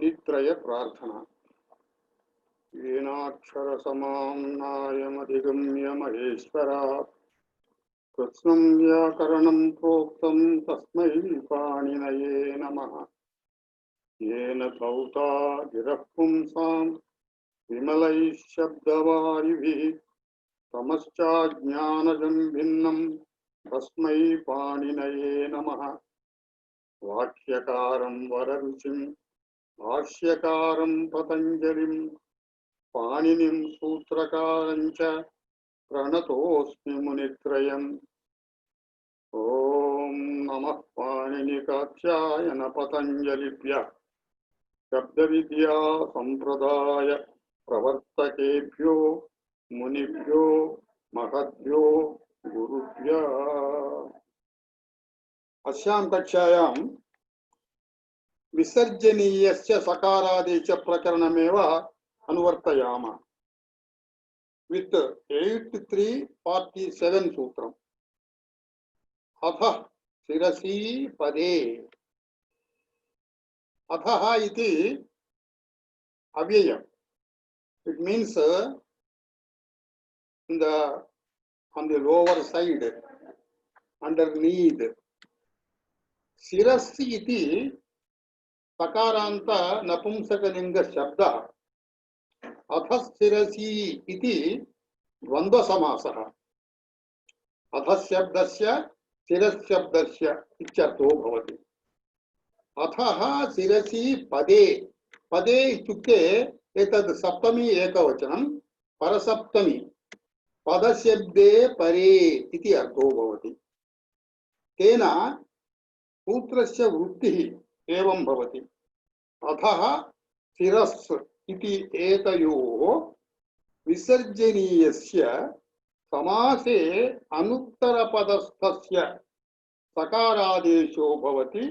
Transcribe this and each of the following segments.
मुनित्रय प्रार्थना। येनाक्षरसमां नायमधिगम्य महेश्वरात् कृत्स्नं व्याकरणं प्रोक्तं तस्मै पाणिनये नमः। येन धौता गिरः पुंसां विमलैः शब्दवारिभिः तमश्चाज्ञानजं भिन्नं तस्मै पाणिनये नमः। वाक्यकारं वररुचिं भाष्यकारं पतञ्जलिं पाणिनिं सूत्रकारं च प्रणतोऽस्मि मुनित्रयम्। ॐ नमः पाणिनिकात्यायन पतञ्जलिभ्यः शब्दविद्या संप्रदाय प्रवर्तकेभ्यो मुनिभ्यो महद्भ्यो गुरुभ्यः। अस्यां कक्षायां विसर्जनीयस्य सकारादेश प्रकरणमेव अनुवर्तयामः। वित् 8347 सूत्रम्। अथः शिरसि पदे। अथः इति अव्ययम्. It means on the lower side, underneath. शिरसि इति सकारान्त नपुंसकलिंग शब्दः। अथः शिरसि इति द्वन्द्व समासः। अथः शब्दस्य शिरस् शब्दस्य इत्यर्थो भवति। अथः शिरसि पदे। पदे इत्युक्ते एतद् सप्तमी एकवचनं परसप्तमी पदशब्दे परे इति अर्थो भवति। तेन सूत्रस्य वृत्तिः एवं भवति। अथः शिरस् इति एतयोः विसर्जनीयस्य समासे अनुत्तरपदस्थस्य सकारादेशो भवति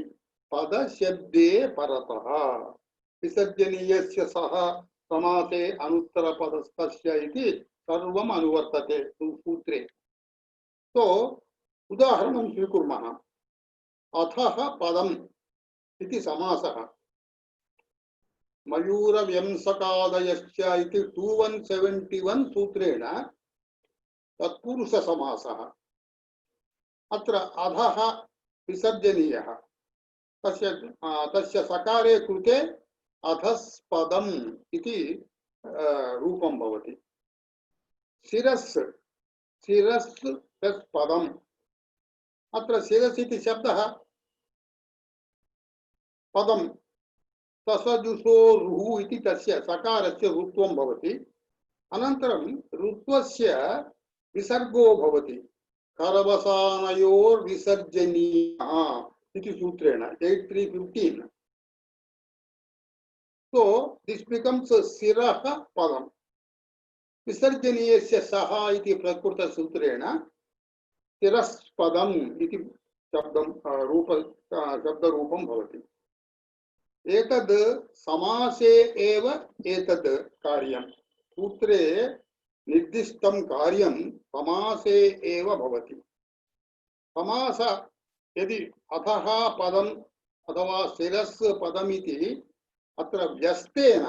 पदशब्दे परतः। विसर्जनीयस्य सह समासे अनुत्तरपदस्थस्य इति सर्वम् अनुवर्तते सूत्रे। तो उदाहरणं स्वीकुर्मः। अथः पदम् इति समासः। मयूरव्यंसकादयश्च इति 2171 सूत्रेण तत्पुरुष समासः। अत्र अधः विसर्जनीयः। तस्य सकारे कृते अधस्पदम् इति रूपं भवति। शिरस् शिरस् प्लस् पदम्। अत्र शिरस् इति शब्दः पदं तसजुषो रुः इति तस्य सकारस्य रुत्वं भवति। अनन्तरं रुत्वस्य विसर्गो भवति। करवसानयोर्विसर्जनीयः इति सूत्रेण 8315. So this becomes शिरः पदम्। विसर्जनीयस्य सः इति प्रकृतसूत्रेण शिरस्पदम् इति शब्दरूपं भवति। एतद् समासे एव एतद् कार्यं। सूत्रे निर्दिष्टं कार्यं समासे एव भवति। समास यदि अथः पदम् अथवा शिरस् पदमिति अत्र व्यस्तेन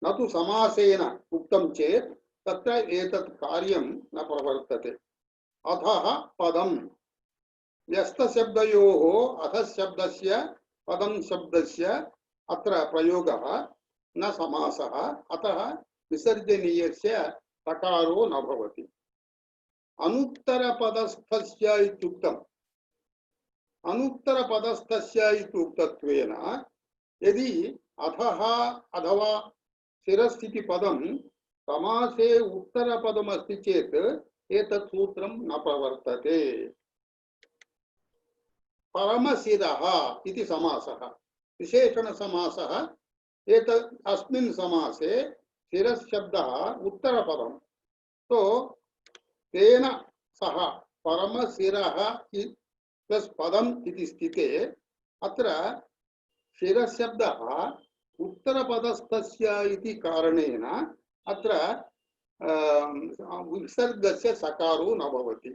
न तु समासेन उक्तं चेत् तत्र एतत् कार्यं न प्रवर्तते। अथः पदम् व्यस्तशब्दयोः अथः शब्दस्य पदं शब्दस्य अत्र प्रयोगः न समासः। अतः विसर्जनीयस्य सकारो न भवति। अनुत्तरपदस्थस्य इत्युक्तम्। अनुत्तरपदस्थस्य इत्युक्तत्वेन यदि अथः अथवा शिरस् इति पदं समासे उत्तरपदमस्ति चेत् एतत् सूत्रं न प्रवर्तते। परमशिरः इति समासः विशेषणसमासः। एतत् अस्मिन् समासे शिरस् शब्दः उत्तरपदं। तो तेन सह परमशिरः प्लस् पदम् इति स्थिते अत्र शिरस् शब्दः उत्तरपदस्थस्य इति कारणेन अत्र विसर्गस्य सकारो न भवति।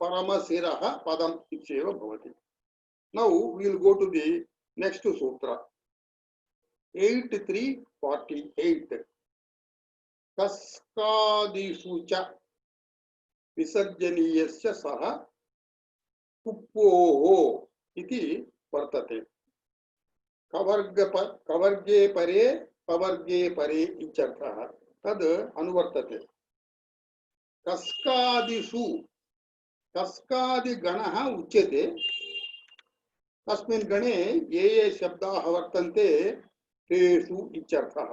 परमशिरः पदम् इत्येव भवति। Now we will go to the next सूत्र 8348 कस्कादिषु च विसर्जनीयस्य सः कुप्पोः इति वर्तते। कवर्गे परे पवर्गे परे इत्यर्थः तद् अनुवर्तते। कस्कादिषु कस्कादिगणः उच्यते। तस्मिन् गणे ये शब्दाः वर्तन्ते तेषु इत्यर्थः।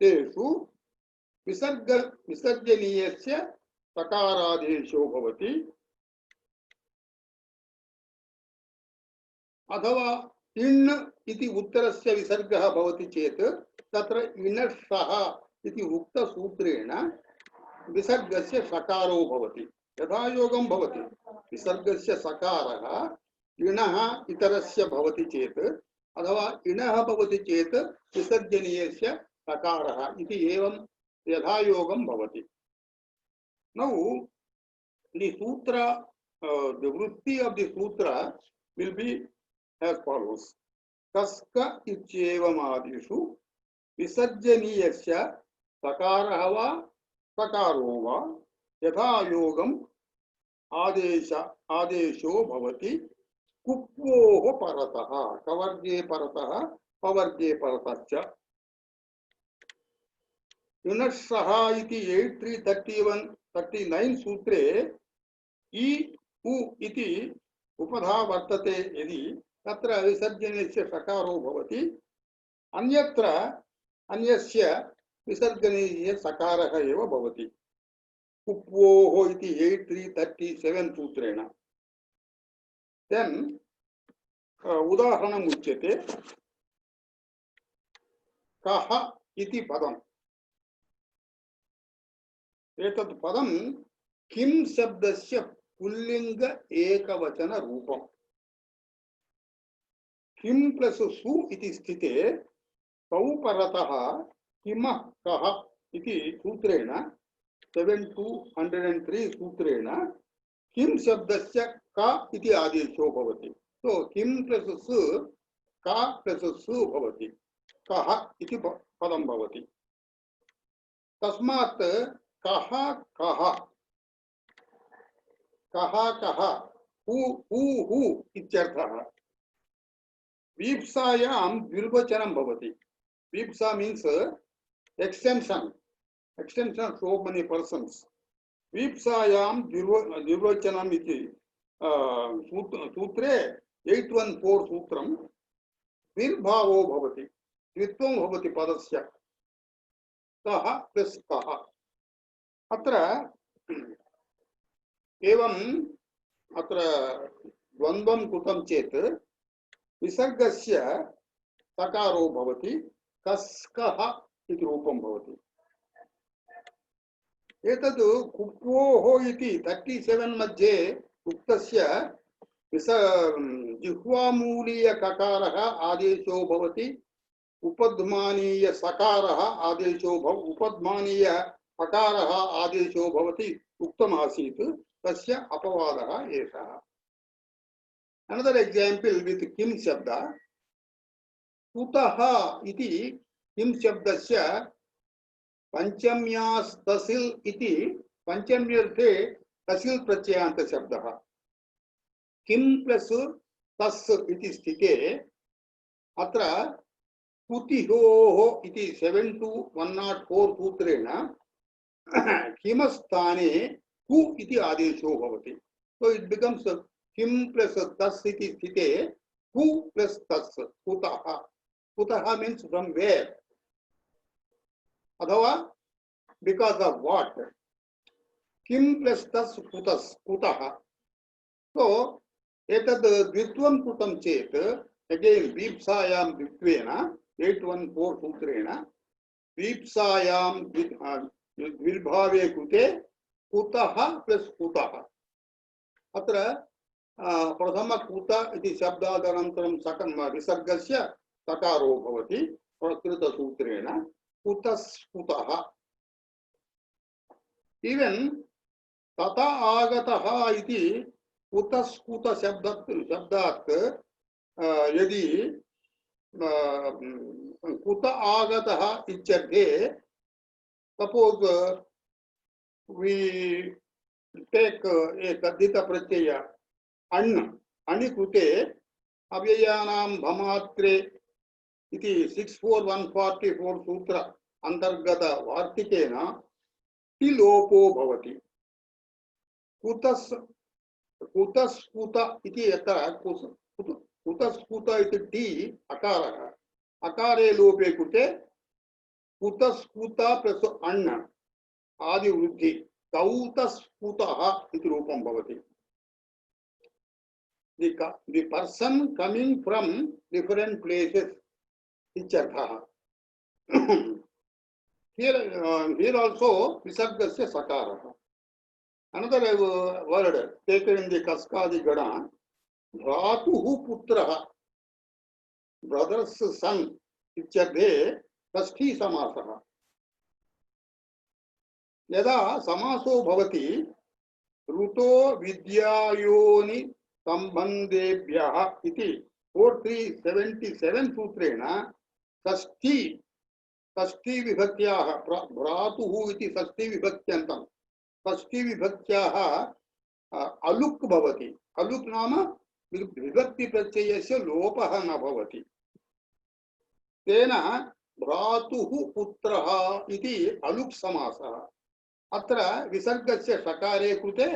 तेषु विसर्जनीयस्य सकारादेशो भवति अथवा इण् इति उत्तरस्य विसर्गः भवति चेत् तत्र इणष्षः इति उक्तसूत्रेण विसर्गस्य सकारो भवति। यथा योगं भवति विसर्गस्य सकारः इणः इतरस्य भवति चेत् अथवा इणः भवति चेत् विसर्जनीयस्य सकारः इति एवं यथा योगं भवति। Now the sutra, the vritti of the sutra will be as follows. Kaska ichyevamadishu visarjaniyasya sakarah va sakaro va yatha yogam adesho bhavati kupvoh paratah kavarge paratah pavarge paratascha. युनस्सः इति 8339 सूत्रे इ उ इति उपधा वर्तते यदि तत्र विसर्जनस्य सकारो भवति अन्यत्र अन्यस्य विसर्जनीय सकारः एव भवति। कुप्वोः इति 8337 सूत्रेण। देन् उदाहरणम् उच्यते कः इति पदम्। एतत् पदं किं शब्दस्य पुल्लिंग एकवचन रूपम्। किं प्लस सु इति स्थिते तौ परतः किमः कः इति सूत्रेण 7203 सूत्रेण किं शब्दस्य क इति आदेशो भवति। तो किं प्लस सु क प्लस सु भवति कः इति पदं भवति। तस्मात् कः कः कः कः हु इत्यर्थः। वीप्सायां द्विर्वचनं भवति। वीप्सा means extension so many persons. वीप्सायां द्विर्वचनम् इति सूत्रे 814 सूत्रं द्विर्भावो भवति। द्वित्वं भवति पदस्य। कः प्लस कः। अत्र एवं अत्र द्वन्द्वं कृतं चेत् विसर्गस्य सकारो भवति कस्कः इति रूपं भवति। एतद् कुप्वोः इति 37 मध्ये उक्तस्य जिह्वामूलीय ककारः आदेशो भवति। उपध्मानीय सकारः आदेशो उपध्मानीय पकारः आदेशो भवति उक्तमासीत् तस्य अपवादः एषः। Another example with किं शब्द। कुतः इति किं शब्दस्य पंचम्यास् तसिल् इति पंचम्यर्थे तसिल् प्रत्ययान्त शब्दः। किं प्लस तस् इति स्थिते अत्र कुतिहोः इति 7104 सूत्रेण किमस्थाने कु इति आदेशो भवति। So it becomes Kim plus तस् इति स्थिते कु प्लस तस् कुतः। कुतः means from where अथवा because of what. Kim plus तस् कुतस् कुतः। So एतद् द्वित्वं कृतं चेत् again वीप्सायां द्वित्वेन 814 सूत्रेण वीप्सायां द्विर्भावे कृते कुतः प्लस कुतः। अत्र प्रथम कुत इति शब्दादनन्तरं सकं विसर्गस्य सकारो भवति प्रकृतसूत्रेण कुतस्कुतः। इवन तथा आगतः इति कुतस्कुत शब्दात् यदि कुत आगतः इत्यर्थे सपोज वी टेक ए तद्धित प्रत्यय अण् अणि कृते अव्ययानां भमात्रे इति 64144 सूत्र अंतर्गत वार्तिकेन ति लोपो भवति। कुतस् कुतस्कुत इति यत्र कुतस्कुत इति टी अकारः अकारे लोपे कृते कुतस्कुत प्लस अण् आदि वृद्धि कौतस्कुतः इति रूपं भवति। The person coming from different places इत्यर्थः। Here also visargasya sakarah. Another word taken in the Kaskadi Gada, Bhratuhu Putraha, brother's son, ityarthe षष्ठी समासः। यदा समासो भवति ऋतो विद्यायोनि संबंधेभ्यः इति 4377 सूत्रेण षष्ठी षष्ठी विभक्त्याः भ्रातुः इति षष्ठी विभक्त्यन्तं षष्ठी विभक्त्याः अलुक् भवति। अलुक् नाम विभक्ति प्रत्ययस्य लोपः न भवति। तेन भ्रातुः पुत्रः इति अलुक् समासः। अत्र विसर्गस्य सकारे कृते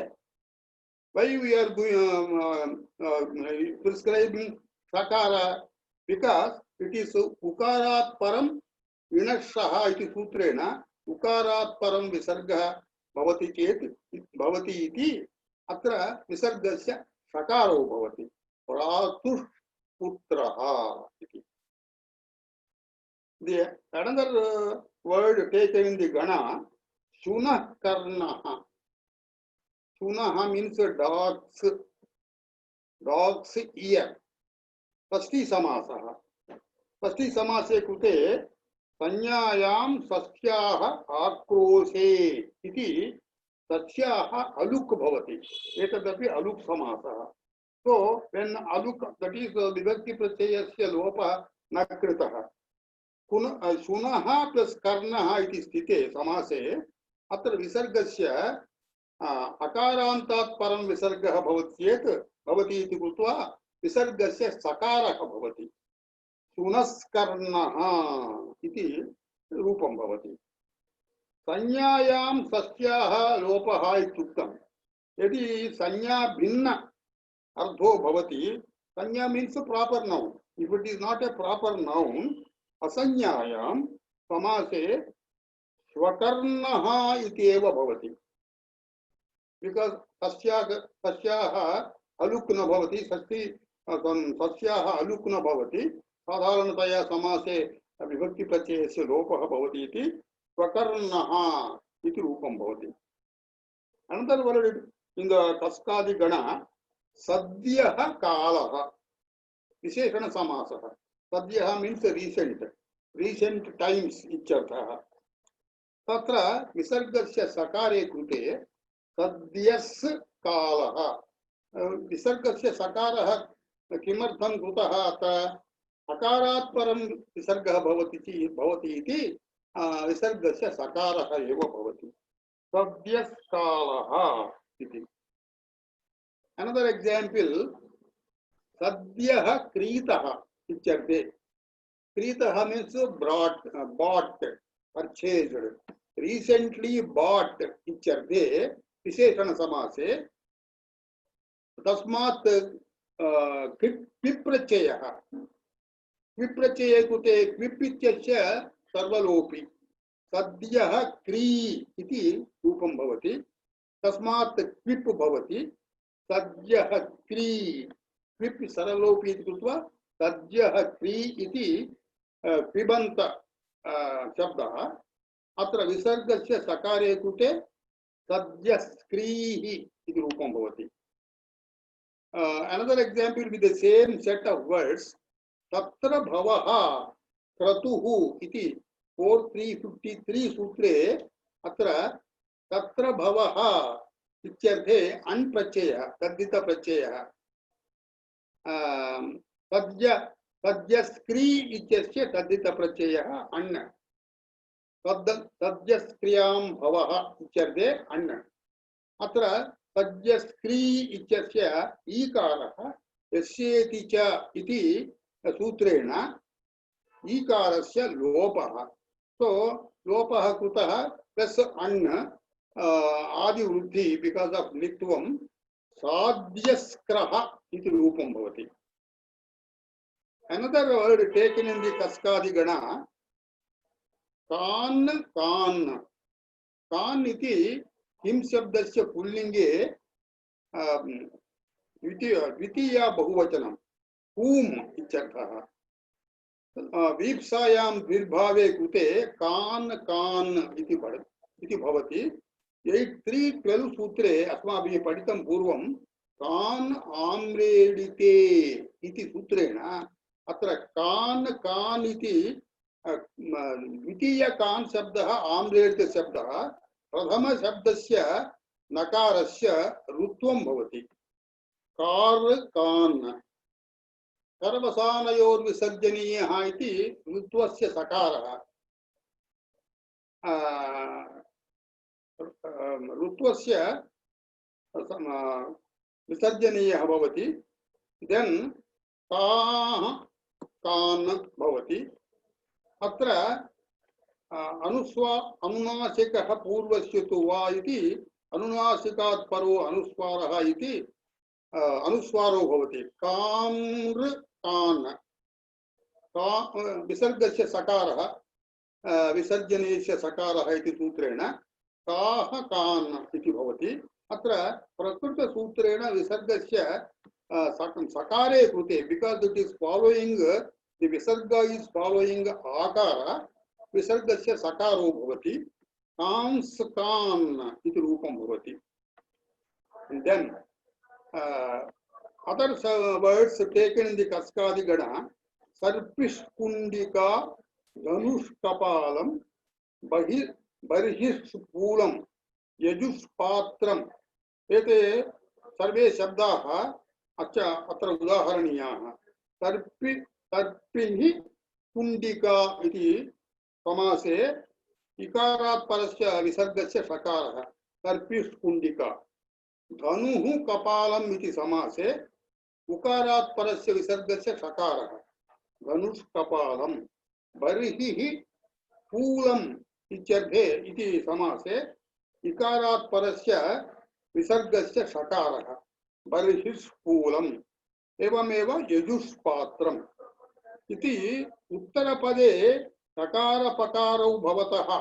why we are prescribing sakara, because it is ukarat param vinashah iti sutrena ukarat param visargah bhavati chet bhavati iti atra visargasya sakaro bhavati pratush putraha iti. The another word taken in the gana shunah karnaha. Sunaha means dog's ear. षष्ठी समासः। षष्ठी समासे कृते संज्ञायां सस्याः आक्रोशे इति सस्याः अलुक् भवति। एतदपि अलुक् समासः। So when aluk, that is vibhakti pratyayasya lopa न कृतः। शुनः plus कर्णः इति स्थिते समासे अत्र विसर्गस्य अकारान्तात् परं विसर्गः भवति चेत् भवति इति कृत्वा विसर्गस्य सकारः भवति। शुनस्कर्णः इति रूपं भवति। संज्ञायां सस्याः लोपः इत्युक्तं। यदि संज्ञा भिन्न अर्थो भवति, संज्ञा means proper noun. If it is not a proper noun, असंज्ञायां समासे स्वकर्णः इति एव भवति। Because सस्याः अलुक् न भवति, सस्याः अलुक् न भवति, साधारणतया समासे विभक्ति प्रत्ययस्य लोपः भवति इति स्वकर्णः इति रूपं भवति। Another word in the Kaskadi Gana, सद्यः कालः विशेषण समासः। सद्यः means recent times इत्यर्थः। तत्र विसर्गस्य सकारे कृते सद्यस् कालः। विसर्गस्य सकारः किमर्थं कृतः अत्र अकारात् परं विसर्गः भवति इति विसर्गस्य सकारः एव भवति। सद्यस् कालः इति। Another example, सद्यः क्रीतः इत्यर्थे। क्रीतः means bought, purchased, recently bought इत्यर्थे विशेषण समासे तस्मात् क्विप् प्रत्ययः। क्विप् प्रत्यये कृते क्विप् इत्यस्य सर्वलोपि सद्यः क्री इति रूपं भवति। तस्मात् क्विप् भवति। सद्यः क्री क्विप् सर्वलोपि इति कृत्वा सद्यः क्री इति क्विबन्त शब्दः। अत्र विसर्गस्य सकारे कृते सद्यस्क्रीः इति रूपं भवति। Another example with the same set of words, तत्र भवः क्रतुः इति 4353 सूत्रे अत्र तत्र भवः इत्यर्थे अण् प्रत्ययः तद्धित प्रत्ययः सद्य सद्यस्क्री इत्यस्य तद्धितप्रत्ययः अण् सद्यस्क्रियां भवः इत्यर्थे अण् अत्र सद्यस्क्री इत्यस्य ईकारः यस्येति च इति सूत्रेण ईकारस्य लोपः सो लोपः कुतः प्लस अण् आदिवृद्धि बिकास् आफ् लित्वं साध्यस्क्रः इति रूपं भवति another word taken in the kaskadi gana kan kan kan iti किम शब्दस्य पुल्लिंगे द्वितीया बहुवचनं कूम इत्यर्थः वीप्सायां द्विर्भावे कृते कान कान इति भवति 8312 सूत्रे अस्माभिः पठितं पूर्वं कान आम्रेडिते इति सूत्रेण अत्र कान कान इति द्वितीय कान शब्दः आम्रेडिते शब्दः प्रथम शब्दस्य नकारस्य रुत्वं भवति कार् कान् सर्वसानयोर्विसर्जनीयः इति रुत्वस्य सकारः रुत्वस्य विसर्जनीयः भवति देन् काः कान् भवति अत्र अनुनासिकः पूर्वस्य तु वा इति अनुनासिकात् परो अनुस्वारः इति अनुस्वारो भवति काम्र कान् विसर्गस्य सकारः विसर्जनीयस्य सकारः इति सूत्रेण काः कान् इति भवति अत्र प्रकृतसूत्रेण विसर्गस्य सकारे कृते बिकास् इट इस् फालोयिंग द विसर्ग इस् फालोयिंग आकार विसर्गस्य सकारो भवति कांस् कान् इति रूपं भवति then other words taken in the kaskadi gana sarpishkundika dhanushkapalam barhispulam yajuspatram एते सर्वे शब्दाः अत्र उदाहरणीयाः सर्पिः कुण्डिका इति समासे इकारात् परस्य विसर्गस्य सकारः सर्पिष्कुण्डिका धनुः कपालम् इति समासे उकारात् परस्य विसर्गस्य सकारः धनुष्कपालम् बर्हिः पूलम् इत्यर्थे इति समासे इकारात् परस्य विसर्गस्य सकारः बर्हिस्फूलम् एवमेव यजुष्पात्रम् इति उत्तरपदे सकारपकारौ भवतः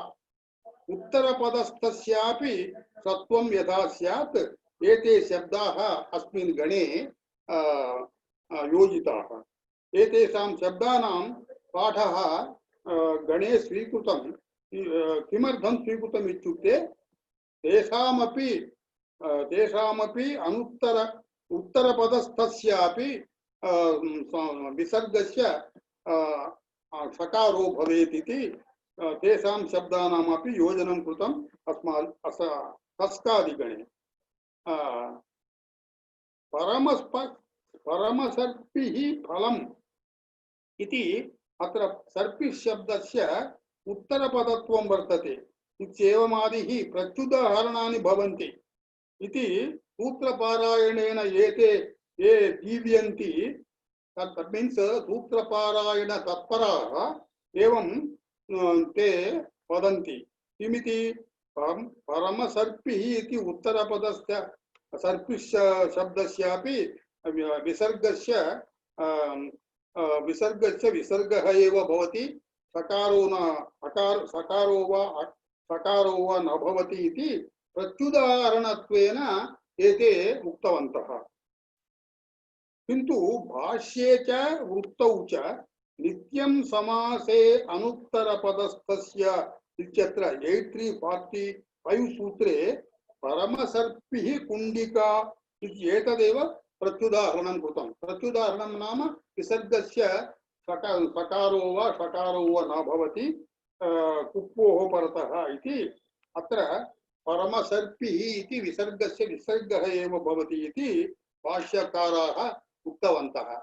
उत्तरपदस्थस्यापि सत्वं यथा स्यात् एते शब्दाः अस्मिन् गणे योजिताः एतेषां शब्दानां पाठः गणे स्वीकृतं किमर्थं स्वीकृतम् इत्युक्ते तेषामपि उत्तरपदस्थस्यापि विसर्गस्य सकारो भवेत् इति तेषां शब्दानामपि योजनं कृतम् अस्माकस्कादिगणे परमसर्पिः फलम् इति अत्र सर्पिः शब्दस्य उत्तरपदत्वं वर्तते इत्येवमादिः प्रत्युदाहरणानि भवन्ति इति सूत्रपारायणेन ये जीव्यन्ति that means सूत्रपारायण तत्पराः एवं ते वदन्ति किमिति परमसर्पिः इति उत्तरपदस्य सर्पिः शब्दस्यापि विसर्गस्य विसर्गः एव भवति सकारो वा न भवति इति प्रत्युदाहरणत्वेन एते उक्तवन्तः किन्तु भाष्ये च वृत्तौ च नित्यं समासे अनुत्तरपदस्थस्य इत्यत्र 8345 सूत्रे परमसर्पिः कुण्डिका इत्येतदेव प्रत्युदाहरणं कृतं प्रत्युदाहरणं नाम विसर्गस्य सकारो वा न भवति कुप्पोः परतः इति अत्र परमसर्पिः इति विसर्गस्य विसर्गः एव भवति इति भाष्यकाराः उक्तवन्तः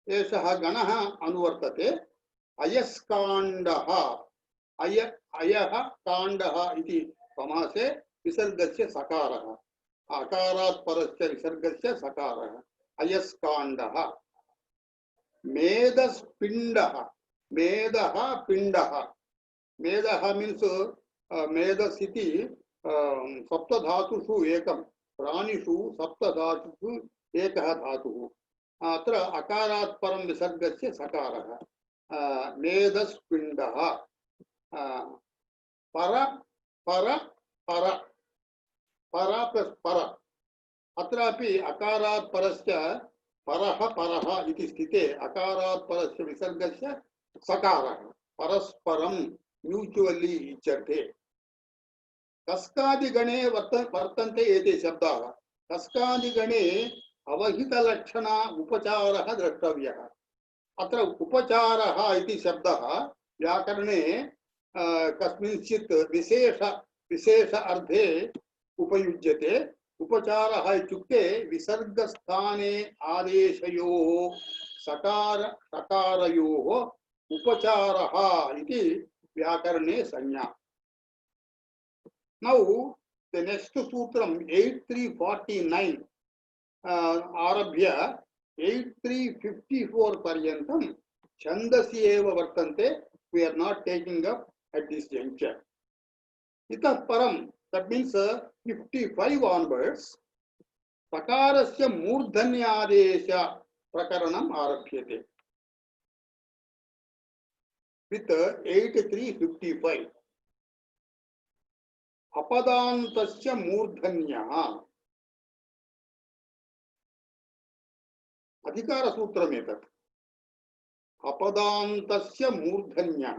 एषः गणः अनुवर्तते अयस्काण्डः अय अयः काण्डः इति समासे विसर्गस्य सकारः अकारात् परस्य विसर्गस्य सकारः अयस्काण्डः मेदस्पिण्डः मेदः पिण्डः मेदः मीन्स् मेदस् इति सप्तधातुषु एकं प्राणिषु सप्तधातुषु एकः धातुः अत्र अकारात् परं विसर्गस्य सकारः मेदस्पिण्डः पर पर पर पर प्लस् पर अत्रापि अकारात् परस्य परः परः इति स्थिते अकारात् परस्य विसर्गस्य सकारः परस्परं म्यूचुअली इत्यर्थे कस्कादिगणे वर्तन्ते एते शब्दाः कस्कादिगणे अवहितलक्षण उपचारः द्रष्टव्यः अत्र उपचारः इति शब्दः व्याकरणे कस्मिंश्चित् विशेष अर्थे उपयुज्यते उपचारः इत्युक्ते विसर्गस्थाने आदेशयोः सकार सकारयोः उपचारः इति व्याकरणे संज्ञा Now the next सूत्रम 8349 आरभ्य 8354 पर्यन्तं छन्दसि एव वर्तन्ते we are not taking up at this juncture itah param that means 55 onwards sakarasya मूर्धन्यादेश प्रकरणम् आरभ्यते with 8355 अपदान्तस्य मूर्धन्यः अधिकारसूत्रमेतत् अपदान्तस्य मूर्धन्यः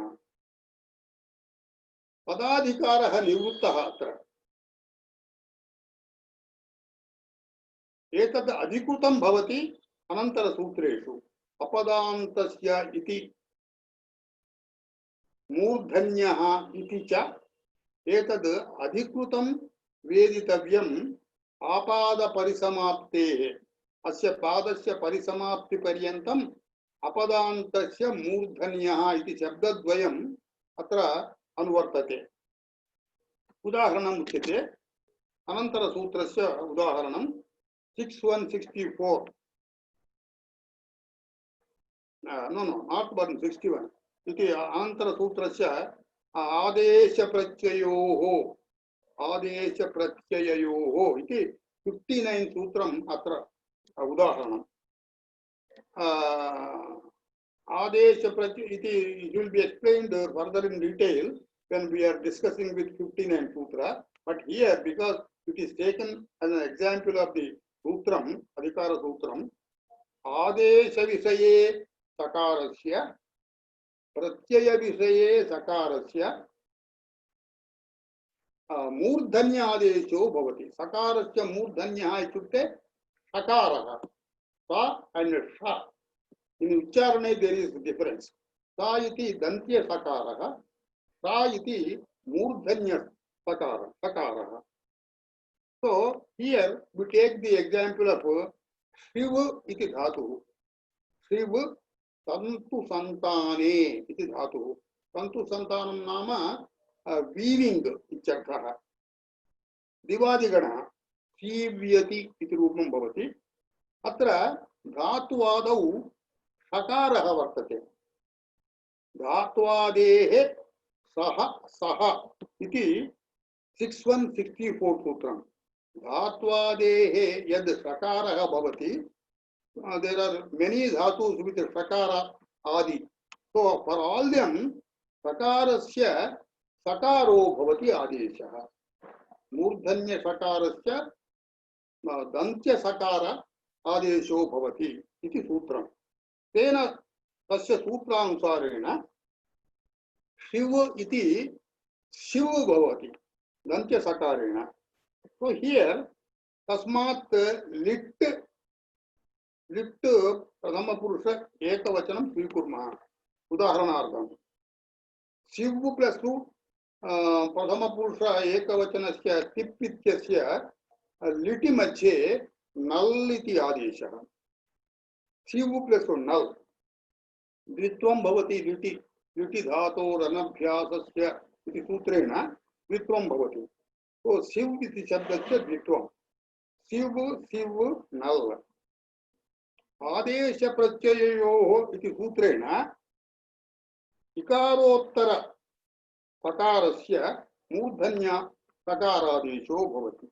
पदाधिकारः निवृत्तः अत्र एतद् अधिकृतं भवति अनन्तरसूत्रेषु अपदान्तस्य इति मूर्धन्यः इति च एतद् अधिकृतं वेदितव्यम् आपादपरिसमाप्तेः अस्य पादस्य परिसमाप्तिपर्यन्तम् अपदान्तस्य मूर्धन्यः इति शब्दद्वयम् अत्र अनुवर्तते उदाहरणम् उच्यते अनन्तरसूत्रस्य उदाहरणं 6164 no not 161 इति अनन्तरसूत्रस्य आदेश प्रत्ययोः इति 59 सूत्रम् अत्र उदाहरणम् आदेश प्रत्यय इति it will be explained further in detail when we are discussing with 59 sutra but here because it is taken as an example of the sutram adhikara sutram आदेश विषये सकारस्य प्रत्यय विषये सकारस्य मूर्धन्य आदेशो भवति सकारस्य मूर्धन्यः इत्युक्ते सकारः सा and sh in उच्चारणे there is difference सा इति दन्त्य सकारः सा इति मूर्धन्य सकारः so here we take the example of Shiv इति धातुः शिव तंतु संताने इति धातुः तंतु संतानं नाम वीविंग इत्यर्थः दिवादिगणः सीव्यति इति रूपं भवति अत्र धात्वादौ षकारः वर्तते धात्वादेः सः सः इति 6164 सूत्रम् धात्वादेः यद् षकारः भवति there are many dhatus with shakara adi so for all them shakarasya sakaro bhavati adeshah मूर्धन्य शकारस्य दन्त्य सकार आदेशो भवति इति सूत्रम् तेन तस्य सूत्रानुसारेण शिव इति शिव भवति दन्त्य सकारेण so here तस्मात् लिट् लिट् प्रथम पुरुष एकवचनं स्वीकुर्मः उदाहरणार्थं शिव प्लस प्रथम पुरुष एकवचनस्य तिप् इत्यस्य लिटि मध्ये नल् इति आदेशः स्यु प्लस नल द्वित्वं भवति लिटि लिटि धातोरनभ्यासस्य इति सूत्रेण द्वित्वं भवति। तो स्यु इति शब्दस्य द्वित्वं स्यु स्यु नल आदेश प्रत्यययोः इति सूत्रेण इकारोत्तर सकारस्य मूर्धन्य सकारादेशो भवति।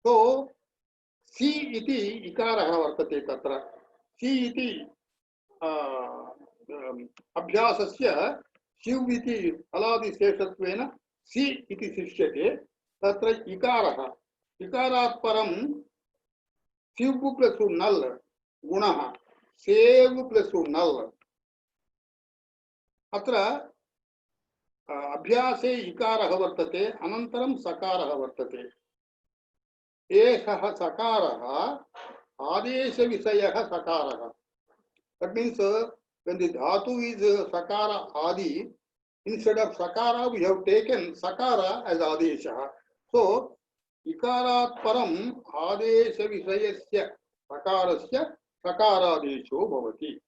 तो सी इति इकारः वर्तते तत्र सी इति अभ्यासस्य स्यु इति हलादिशेषत्वेन सी इति शिष्यते। तत्र इकारः इकारात् परं स्यु प्लस नल गुणः सेव् प्लस नल अत्र अभ्यासे इकारः वर्तते अनन्तरं सकारः वर्तते। एषः सकारः आदेशविषयः सकारः। That means when the dhatu is sakara adi, instead of sakara we have taken sakara as adesha. So ikarat param adesha visayasya sakarasya sakaradesho bhavati.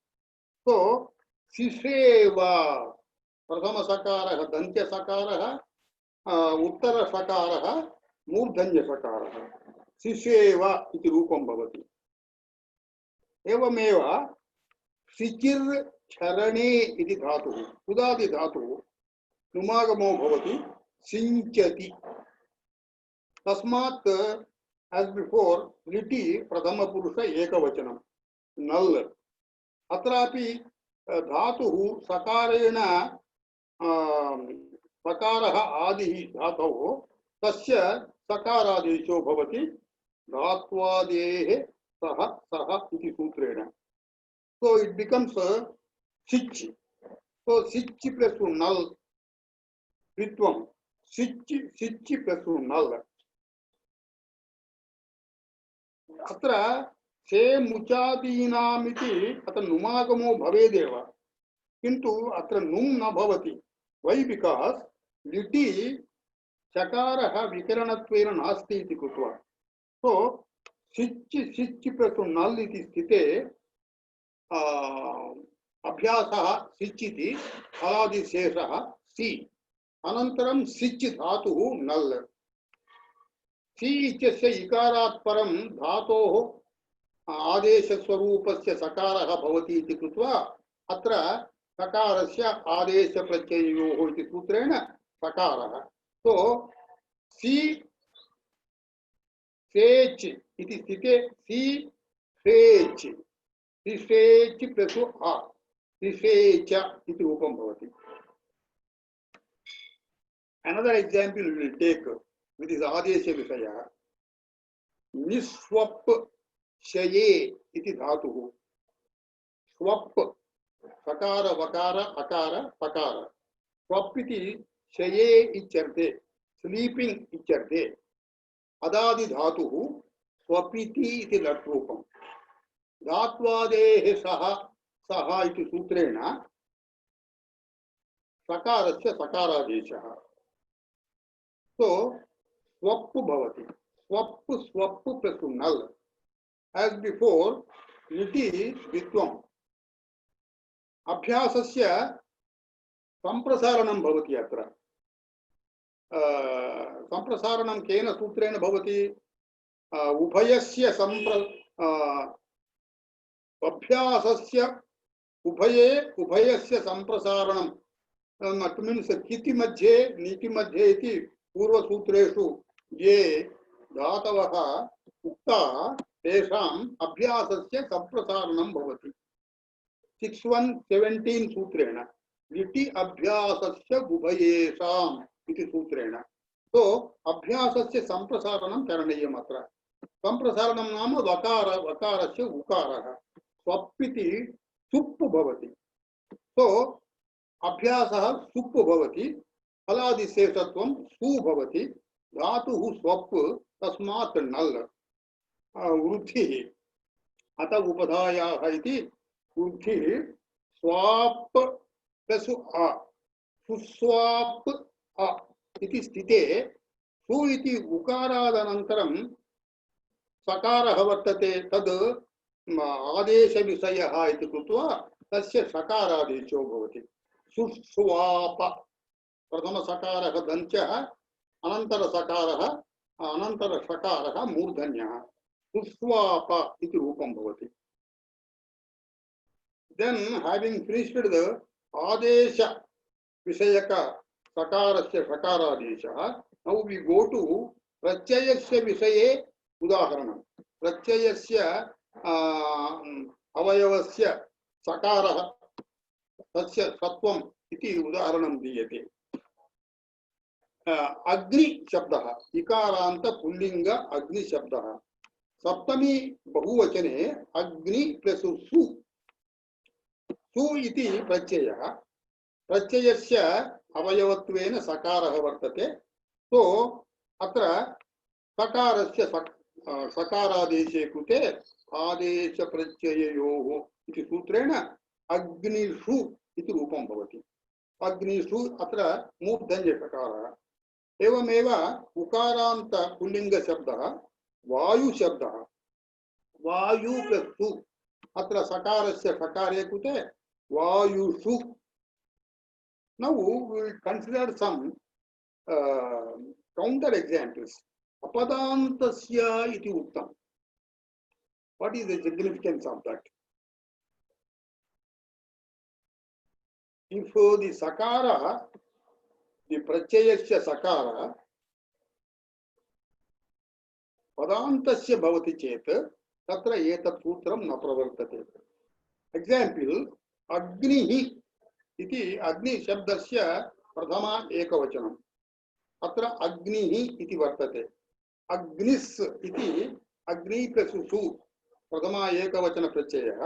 So siseva prathama sakarah dantya sakarah uttara sakarah मूर्धन्य सकारः शिशेव इति रूपं भवति। एवमेव सिचिर् चरणे इति धातुः उदादि धातुः नुमागमो भवति सिञ्चति। तस्मात् as before लिटि प्रथम पुरुष एकवचनं नल अत्रापि धातुः सकारेण सकारः आदिः धातोः तस्य सकारादेशो भवति धात्वादेः सह सह इति सूत्रेण। So it becomes sich. So sich plus null द्वित्वं sich plus null अत्र से मुचादीनामिति अत्र नुमागमो भवेदेव किन्तु अत्र नुम् न भवति। वै बिकास् लिटि चकारः विकरणत्वेन नास्ति इति कृत्वा। सो सिच् प्लस नल् इति स्थिते अभ्यासः सिच् इति हलादिशेषः सि अनन्तरं सिच् धातुः नल् सि इत्यस्य इकारात् परं धातोः आदेशस्वरूपस्य सकारः भवति इति कृत्वा अत्र सकारस्य आदेशप्रत्यययोः इति सूत्रेण सकारः। तो सी सेच इति स्थिते सी सेच सिसेच प्लस आ सिसेच इति रूपं भवति। Another example we will take with this आदेश विषयः निस्वप् शये इति धातुः स्वप् सकार वकार अकार पकार स्वप् इति शये इत्यर्थे स्लीपिंग इत्यर्थे अदादि धातुः स्वपिति इति लट् रूपं धात्वादेः सह सह इति सूत्रेण सकारस्य सकारादेशः। तो स्वप् भवति swap swap plus null as before लिटि द्वित्वम् अभ्यासस्य संप्रसारणं भवति। अत्र संप्रसारणं केन सूत्रेण भवति उभयस्य अभ्यासस्य उभयस्य संप्रसारणं मीन्स किति मध्ये नीति मध्ये इति पूर्वसूत्रेषु ये धातवः उक्ताः तेषाम् अभ्यासस्य संप्रसारणं भवति। 6:1:17 सूत्रेण लिटि अभ्यासस्य उभयेषाम् इति सूत्रेण। तो अभ्यासस्य संप्रसारणं करणीयम्। अत्र संप्रसारणं नाम वकार वकारस्य उकारः स्वप्पिति सुप् भवति। तो अभ्यासः सुप् भवति फलादिशेषत्वं सु भवति धातुः स्वप् तस्मात् नल् वृद्धिः अत उपधायाः इति वृद्धिः स्वाप् प्लस आ सुस्वाप् आ इति स्थिते सु इति उकारादनन्तरं सकारः वर्तते तद् आदेशविषयः इति कृत्वा तस्य षकारादेशो भवति। सुष्वाप प्रथमसकारः दन्त्यः, अनन्तरसकारः अनन्तरषकारः मूर्धन्यः। सुष्वाप इति रूपं भवति। Then having finished the adesha vishayaka sakarasya shakaradesha, now we go to pratyayasya visaye udaharanam. Pratyayasya avayavasya sakarah tasya satvam iti udaharanam diyate. Agni shabdah, ikaranta pullinga agni shabdah. Saptami bahuvachane agni plus su. सु इति प्रत्ययः, प्रत्ययस्य अवयवत्वेन सकारः वर्तते। तो अत्र सकारस्य सकारादेशे कृते आदेश प्रत्यययोः इति सूत्रेण अग्निषु इति रूपं भवति। अग्निषु अत्र मूर्धन्यसकारः। एवमेव उकारान्त पुल्लिङ्गशब्दः वायुशब्दः। वायु प्लस् सु अत्र सकारस्य सकारे कृते वायुषु. Now we will consider some counter examples. Apadantasya iti uktam. What is the significance of that? If the sakara, the pratyayasya sakara, padantasya bhavati chet, तत्र एतत् सूत्रं न प्रवर्तते. एग्जाम्पल अग्निः इति अग्नि शब्दस्य प्रथमा एकवचनम्. अत्र अग्निः इति वर्तते. अग्निस् इति अग्नि प्लस् सु प्रथमा एकवचन प्रत्ययः.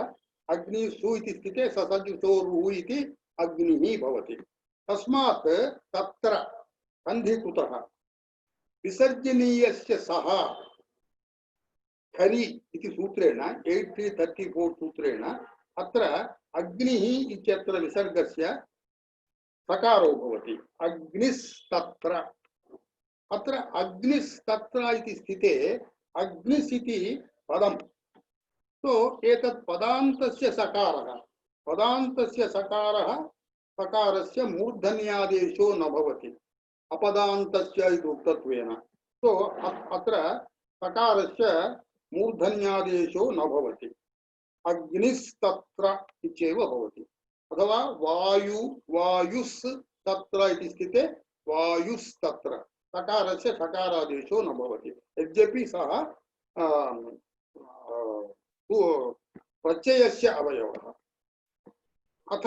अग्निसु इति स्थिते ससर्जसोरुः इति अग्निः भवति. तस्मात् तत्र सन्धिकृतः विसर्जनीयस्य सः खरी इति सूत्रेण 8334 सूत्रेण अत्र अग्निः इत्यत्र विसर्गस्य सकारो भवति. अग्निस्तत्र. अत्र अग्निस्तत्र इति स्थिते अग्निस् इति पदम्. तो एतत् पदान्तस्य सकारः. पदान्तस्य सकारः सकारस्य मूर्धन्यादेशो न भवति. अपदान्तस्य इति उक्तत्वेन. तो अत्र सकारस्य मूर्धन्यादेशो न भवति. अग्निस्तत्र इत्येव भवति. अथवा वायु वायुस् तत्र इति स्थिते वायुस्तत्र सकारस्य सकारादेशो न भवति. यद्यपि सः प्रत्ययस्य अवयवः. अथ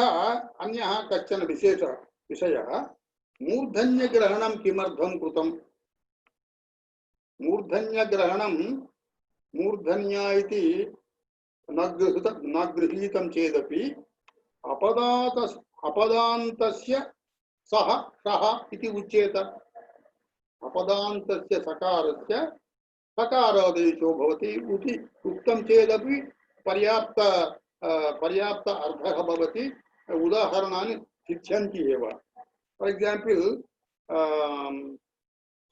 अन्यः कश्चन विषयः मूर्धन्यग्रहणं किमर्थं कृतं? मूर्धन्यग्रहणं मूर्धन्या इति न गृहीतं चेदपि अपदान्तस्य सः इति उच्येत. अपदान्तस्य सकारस्य सकारादेशो भवति इति उक्तं चेदपि पर्याप्त अर्थः भवति. उदाहरणानि सिद्ध्यन्ति एव. फॉर एग्जांपल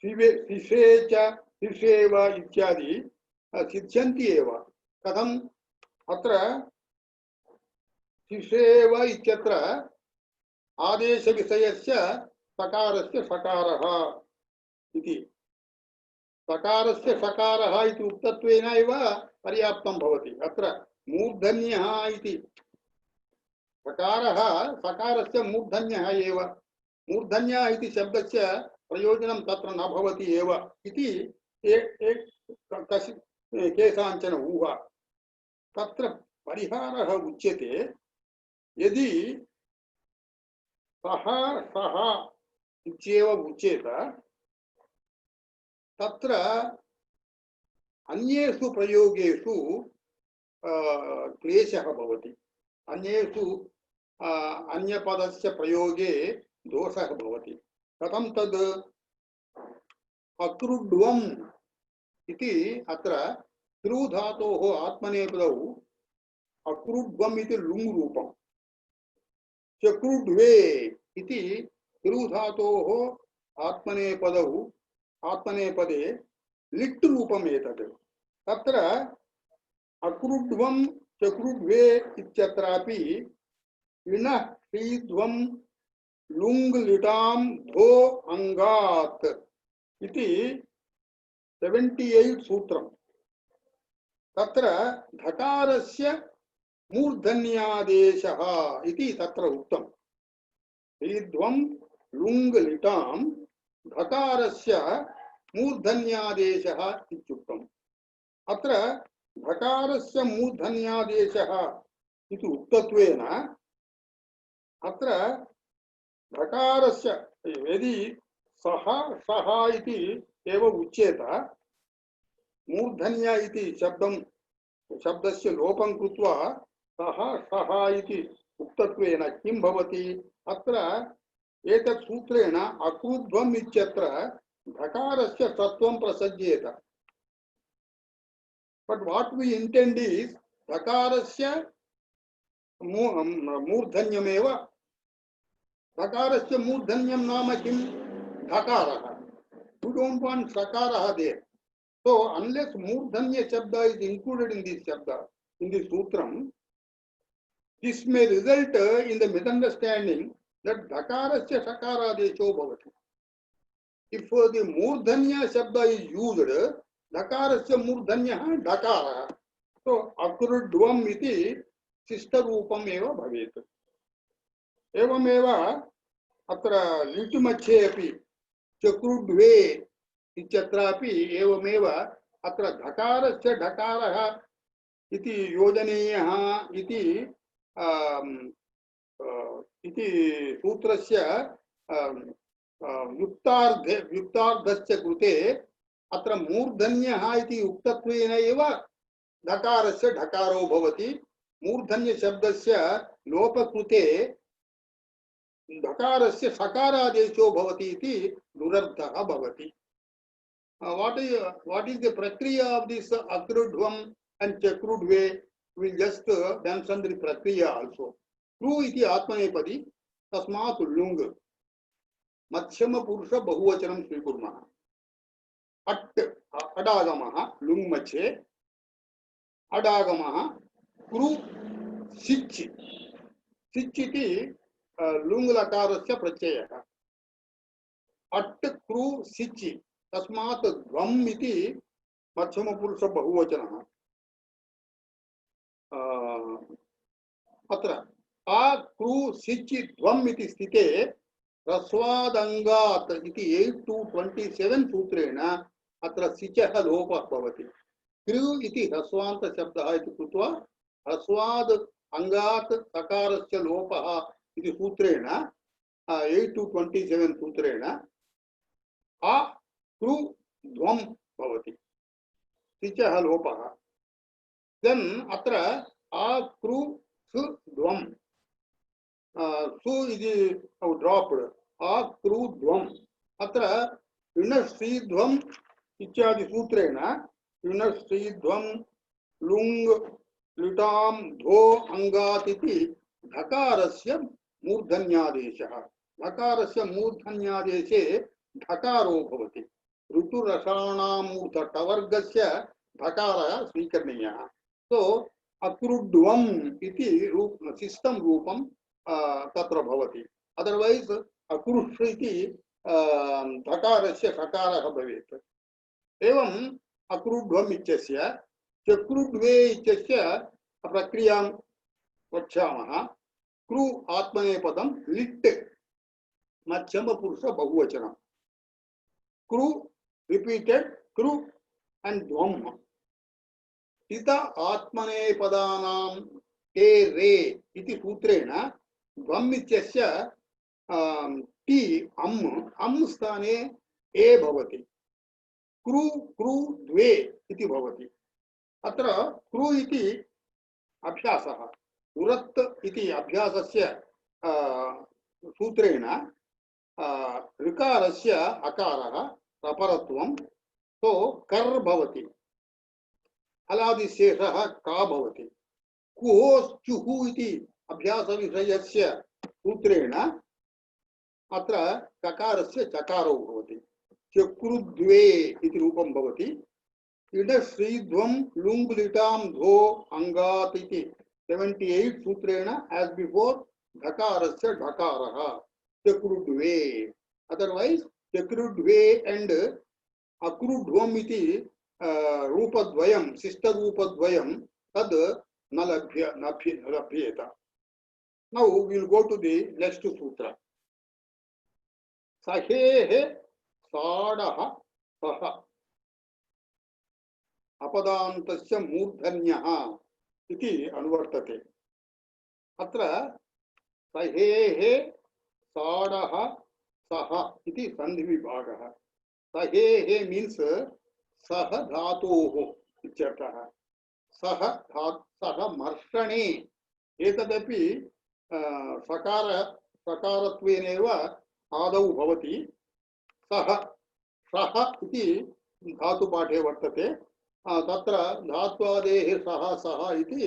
शिवे च शिशेव इत्यादि सिद्ध्यन्ति एव. कथम्? अत्र शिशेव इत्यत्र आदेशविषयस्य सकारस्य सकारः इति. सकारस्य सकारः इति उक्तत्वेन एव पर्याप्तं भवति. अत्र मूर्धन्यः इति सकारः सकारस्य मूर्धन्यः एव. मूर्धन्यः इति शब्दस्य प्रयोजनं तत्र न भवति एव इति केषाञ्चन ऊहा. तत्र परिहारः उच्यते. यदि सः इत्येव उच्येत तत्र अन्येषु प्रयोगेषु क्लेशः भवति. अन्येषु अन्यपदस्य प्रयोगे दोषः भवति. कथं तद्? अक्रुड्वम् इति अत्र तिरुधातोः आत्मनेपदौ अक्रुड्वम् इति लुङ् रूपम्. चक्रुड्वे इति तिरुधातोः आत्मनेपदौ आत्मनेपदे लिट् रूपम् एतत्. तत्र अक्रुड्वं चक्रुड्वे इत्यत्रापि इणः शीध्वं लुङ् लिटां धो अंगात् इति 78 सूत्रम्। तत्र धकारस्य मूर्धन्यादेशः इति तत्र उक्तम्। शीध्वं लुङ् लिटां धकारस्य मूर्धन्यादेशः इत्युक्तम्। अत्र धकारस्य मूर्धन्यादेशः इति उक्तत्वेन अत्र धकारस्य यदि सः सः इति एव उच्येत, मूर्धन्य इति शब्दस्य लोपं कृत्वा सः सः इति उक्तत्वेन किं भवति? अत्र एतत् सूत्रेण अक्रुध्वम् इत्यत्र धकारस्य सत्वं प्रसज्येत। But what we intend is dhakarasya मूर्धन्यमेव। dhakarasya मूर्धन्यं नाम किं? dhakarah. We don't want sakarah there. So unless मूर्धन्य shabda is included in this shabda, in this sutram, this may result in the misunderstanding that dhakarasya sakaradesho bhavati. If the मूर्धन्य shabda is used, धकारस्य मूर्धन्यः धकारः, तो अक्रुड्वम् इति शिष्टरूपम् एव भवेत्। एवमेव अत्र लिट् मध्ये अपि चक्रुड्वे इत्यत्रापि एवमेव अत्र धकारस्य ढकारः इति योजनीयः इति सूत्रस्य युक्तार्धस्य कृते अत्र मूर्धन्यः इति उक्तत्वेन एव धकारस्य ढकारो भवति। मूर्धन्य शब्दस्य लोपकृते धकारस्य सकारादेशो भवति इति दुरर्थः भवति। What is the prakriya of this akrudvam and chakrudve? We will just mention the prakriya also. Kru iti atmanepadi tasmat lung madhyama purusha bahuvachanam swikurmah. अट् अडागमः लुङ् मध्ये अडागमः कृ सिच् सिच् इति लुङ् लकारस्य प्रत्ययः। अट् कृ सिच् तस्मात् ध्वम् इति मध्यमपुरुष बहुवचनः। अत्र आ कृ सिच् ध्वम् इति स्थिते ह्रस्वादङ्गात् इति 8-27 सूत्रेण अत्र सिचः लोपः भवति। कृ इति ह्रस्वान्त शब्दः इति कृत्वा ह्रस्वाद् अङ्गात् सकारस्य लोपः इति सूत्रेण 8-27 सूत्रेण आ कृ ध्वम् भवति, सिचः लोपः। देन् अत्र आ कृ सु ध्वम् सु इति ड्राप्ड् आ कृ ध्वम्। अत्र ऋणश्रीध्वम् इत्यादि सूत्रेण ऋणश्रीध्वम् लुङ् लिटां धो अङ्गात् इति धकारस्य मूर्धन्यादेशः। धकारस्य मूर्धन्यादेशे धकारो भवति। ऋतुरसाणां मूर्धटवर्गस्य धकारः स्वीकरणीयः। सो अक्रुड्वम् इति शिष्टं रूपं तत्र भवति। अदरवाइज अक्रुष् इति धकारस्य सकारः भवेत्। एवं अक्रुड्वम् इत्यस्य चक्रुड्वे इत्यस्य प्रक्रियां वक्ष्यामः। कृ आत्मनेपदं लिट् मध्यमपुरुष बहुवचनं। कृ रिपीटेड कृ एंड ध्वम्। इत आत्मनेपदानां ते रे इति सूत्रेण ध्वम् इत्यस्य टी अम् स्थाने ए भवति। कृ कृ द्वे इति भवति। अत्र कृ इति अभ्यासः, उरत् इति अभ्यासस्य सूत्रेण ऋकारस्य अकारः रपरत्वं तो कर् भवति। हलादिशेषः का भवति। कुहोश्चुः इति अभ्यास विषयस्य सूत्रेण अत्र ककारस्य चकारो भवति। चक्रुद्वे इति रूपं भवति। इड श्रीध्वं लुंग लिटाम धो अंगात इति 78 सूत्रेण as before dhakarasya dhakarah chakrudve. Otherwise chakrudve and akrudvam iti रूपद्वयं शिष्ट रूपद्वयं तद न लभ्येत. Now we will go to the next sutra. Sahehe साडः सः अपदान्तस्य मूर्धन्यः इति अनुवर्तते. अत्र सहेहे साडः सः इति सन्धिविभागः. सहेहे मीन्स सह धातोः इत्यर्थः. सह मर्षणे एतदपि सकारत्वेनैव आदौ भवति. सः सः इति धातुपाठे वर्तते. तत्र धात्वादेः सः सः इति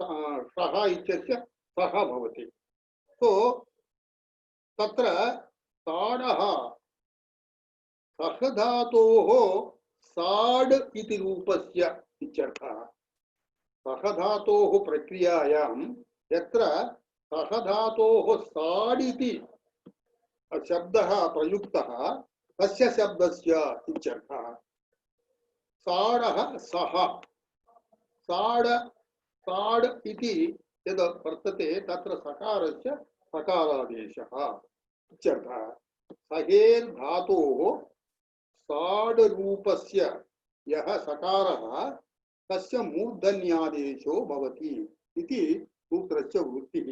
सः इत्यस्य सः भवति. सो तत्र साडः सः धातोः साड् इति रूपस्य इत्यर्थः. सः धातोः प्रक्रियायां यत्र सः धातोः साड् इति शब्दः प्रयुक्तः तस्य शब्दस्य इत्यर्थः. साडः सः साड साड इति यद् वर्तते तत्र सकारस्य सकारादेशः इत्यर्थः. सहेर् धातोः साड रूपस्य यः सकारः तस्य मूर्धन्यादेशो भवति इति सूत्रस्य वृत्तिः.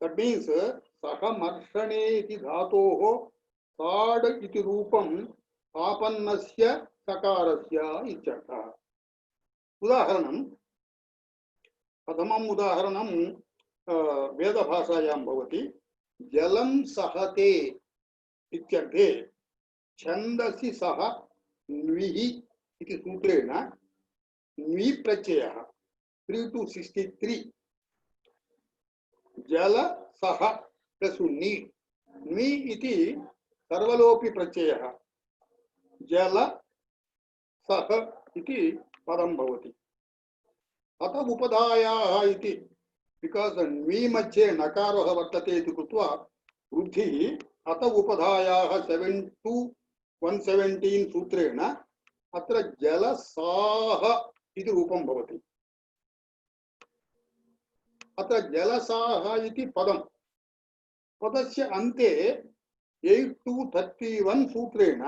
That means सह मर्षणे इति धातोः साड इति रूपं आपन्नस्य सकारस्य इत्यर्थः. उदाहरणं प्रथमम् उदाहरणं वेदभाषायां भवति. जलं सहते इत्यर्थे छन्दसि सह न्विः इति सूत्रेण न्वि प्रत्ययः 3 to 63 जल सह प्लस नी नी इति सर्वलोपि प्रत्ययः जल सह इति पदं भवति. अत उपधायाः इति बिकास् नी मध्ये नकारः वर्तते इति कृत्वा वृद्धिः अत उपधायाः 7 to 117 सूत्रेण अत्र जलसाः इति रूपं भवति. अत्र जलसाः इति पदं पदस्य अन्ते 8 to 31 सूत्रेण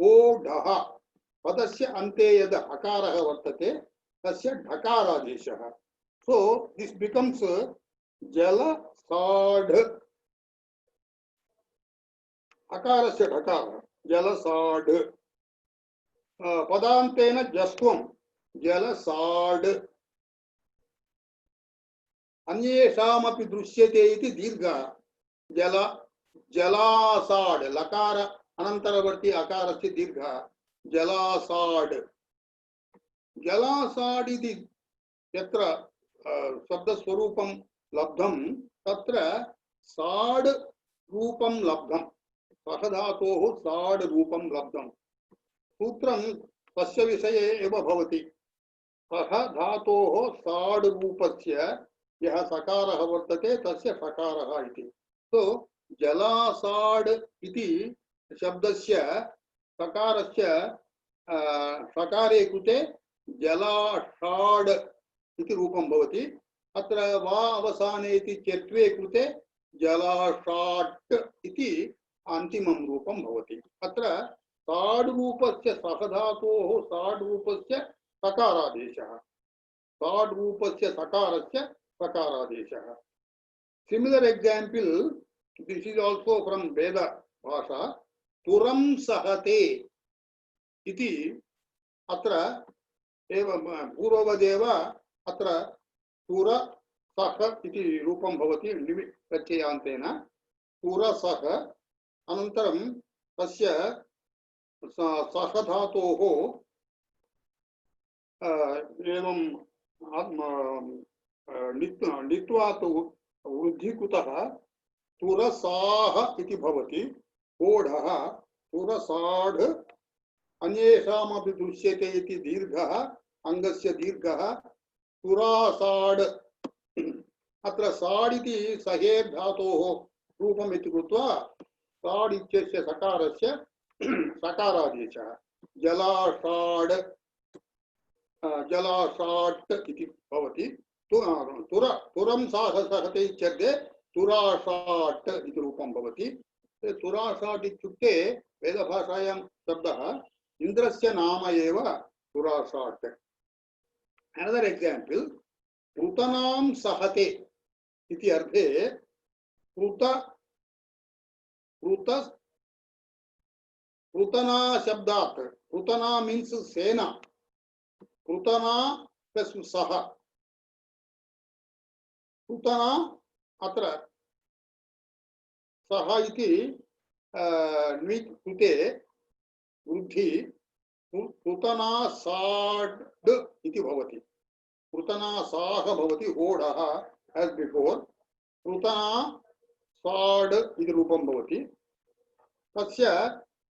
ओढः पदस्य अन्ते यद् अकारः वर्तते तस्य ढकारादेशः. सो दिस् बिकम्स् जलसाढ् अकारस्य ढकारः जलसाढ्. पदान्तेन जस्त्वं जलसाढ्. अन्येषामपि दृश्यते इति दीर्घः जल जलासाड् लकार अनन्तरवर्ती अकारस्य दीर्घः जलासाड्. जलासाड् इति यत्र शब्दस्वरूपं लब्धं तत्र साड् रूपं लब्धं. सः धातोः साड् रूपं लब्धं. सूत्रं तस्य विषये एव भवति. सः धातोः साड् रूपस्य यः सकारः वर्तते तस्य सकारः इति. सो जलासाड् इति शब्दस्य सकारस्य सकारे कृते जलाषाड् इति रूपं भवति. अत्र वा अवसाने इति चत्वे कृते जलाषाट् इति अन्तिमं रूपं भवति. अत्र साड् रूपस्य सः धातोः साड् रूपस्य सकारादेशः साड् रूपस्य सकारस्य सकारादेशः. Similar example, this is also from Veda Bhasha. Turam sahate iti atra eva पूर्ववदेव अत्र tura सह iti रूपं भवति लिवि प्रत्ययान्तेन tura सह. अनन्तरं तस्य सह धातोः एवं नित्वात् वृद्धिकुतः तुरसाः इति भवति. ओढः तुरसाढ् अन्येषामपि दृश्यते इति दीर्घः अङ्गस्य दीर्घः तुरासाड् अत्र साड् इति सहेर् धातोः रूपम् इति कृत्वा साड् इत्यस्य सकारस्य सकारादेशः जलाषाड् जलाषाट् इति भवति तुरं साहसहते इत्यर्थे तुराषाट् इति रूपं भवति तुराषाट् इत्युक्ते वेदभाषायां शब्दः इन्द्रस्य नाम एव तुराषाट् अनदर एग्जाम्पल पृतनां सहते इति अर्थे पृत पृत पृतना शब्दात् पृतना मीन्स सेना पृतना प्लस सह पृतना अत्र सह इति कृते वृद्धि पृतना साड् इति भवति पृतना साह भवति होडः एस् बिफोर् पृतना साड् इति रूपं भवति तस्य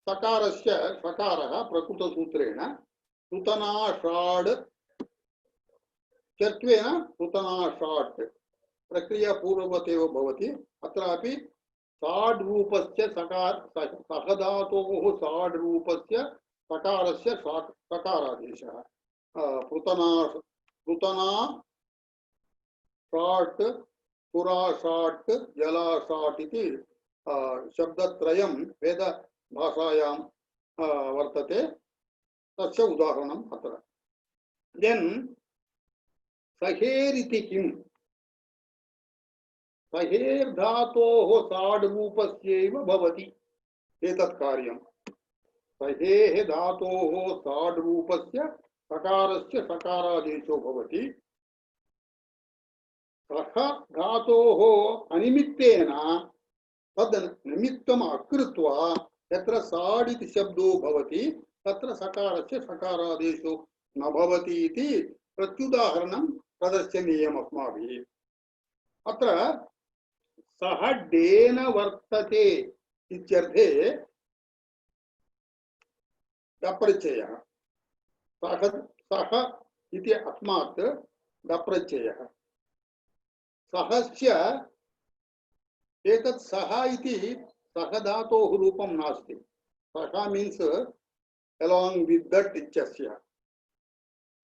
सकारस्य सकारः प्रकृतसूत्रेण पृतना षाड् चत्वेन पृतना षाट् प्रक्रिया पूर्ववतेव भवति अत्रापि साड् रूपस्य सकार सहधातोः साड् रूपस्य सकारस्य सकारादेशः पृतना पृतना षाट् पुराषाट् जलाषाट् इति शब्दत्रयं वेदभाषायां वर्तते तस्य उदाहरणम् अत्र देन् सहेर् इति किम् सहेर् धातोः साड् रूपस्यैव भवति एतत् कार्यं सहेः धातोः साड् रूपस्य सकारस्य सकारादेशो भवति सह धातोः अनिमित्तेन तद् निमित्तम् अकृत्वा यत्र साड् इति शब्दो भवति तत्र सकारस्य सकारादेशो न भवति इति प्रत्युदाहरणं प्रदर्शनीयम् अस्माभिः अत्र सह डेन वर्तते इत्यर्थे दप्रत्ययः सह सह इति अस्मात् दप्रत्ययः सहस्य एतत् सह इति सह धातोः रूपं नास्ति सह मीन्स् along with that इत्यस्य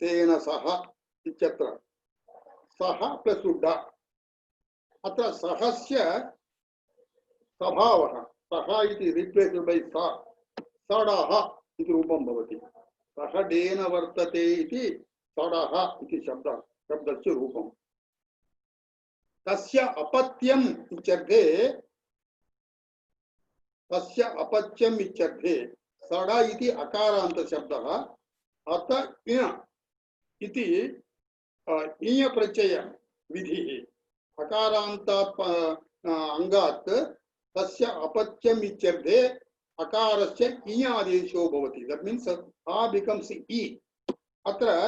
तेन सह इत्यत्र सह प्लस् ड अत्र सहस्य स्वभावः सह इति रिप्लेस्ड् बै सडः इति रूपं भवति सह डेन वर्तते इति सडः इति शब्दस्य रूपम् तस्य अपत्यम् इत्यर्थे तस्य अपत्यम् इत्यर्थे सड इति अकारान्त शब्दः अत इण इति इय प्रत्यय विधिः अकारान्तात् अंगात् तस्य अपत्यम् इत्यर्थे अकारस्य इय आदेशो भवति दैट मीन्स आ बिकम्स इ अत्र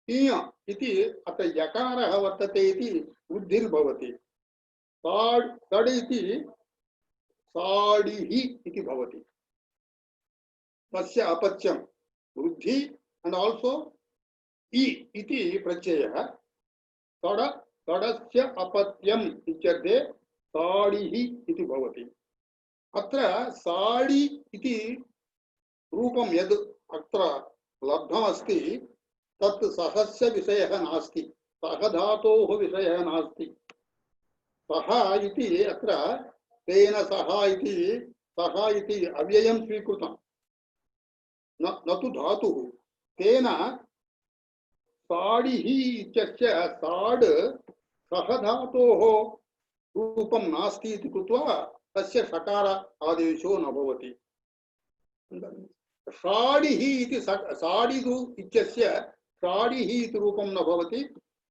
इय इति अत्र यकारः वर्तते इति वृद्धिर्भवति सड् इति साडिः इति भवति तस्य अपत्यं वृद्धि and also इ इति प्रत्ययः सडस्य अपत्यम् इत्यर्थे साडिः इति भवति अत्र साडि इति रूपं यद् अत्र लब्धमस्ति तत् सहस्य विषयः नास्ति सह धातोः विषयः नास्ति सह इति अत्र तेन सह इति अव्ययं स्वीकृतं न तु धातुः तेन साडिः इत्यस्य साड् सह धातोः रूपं नास्ति इति कृत्वा तस्य सकार आदेशो न भवति साडिः इति साडिदु इत्यस्य साडिः इति रूपं न भवति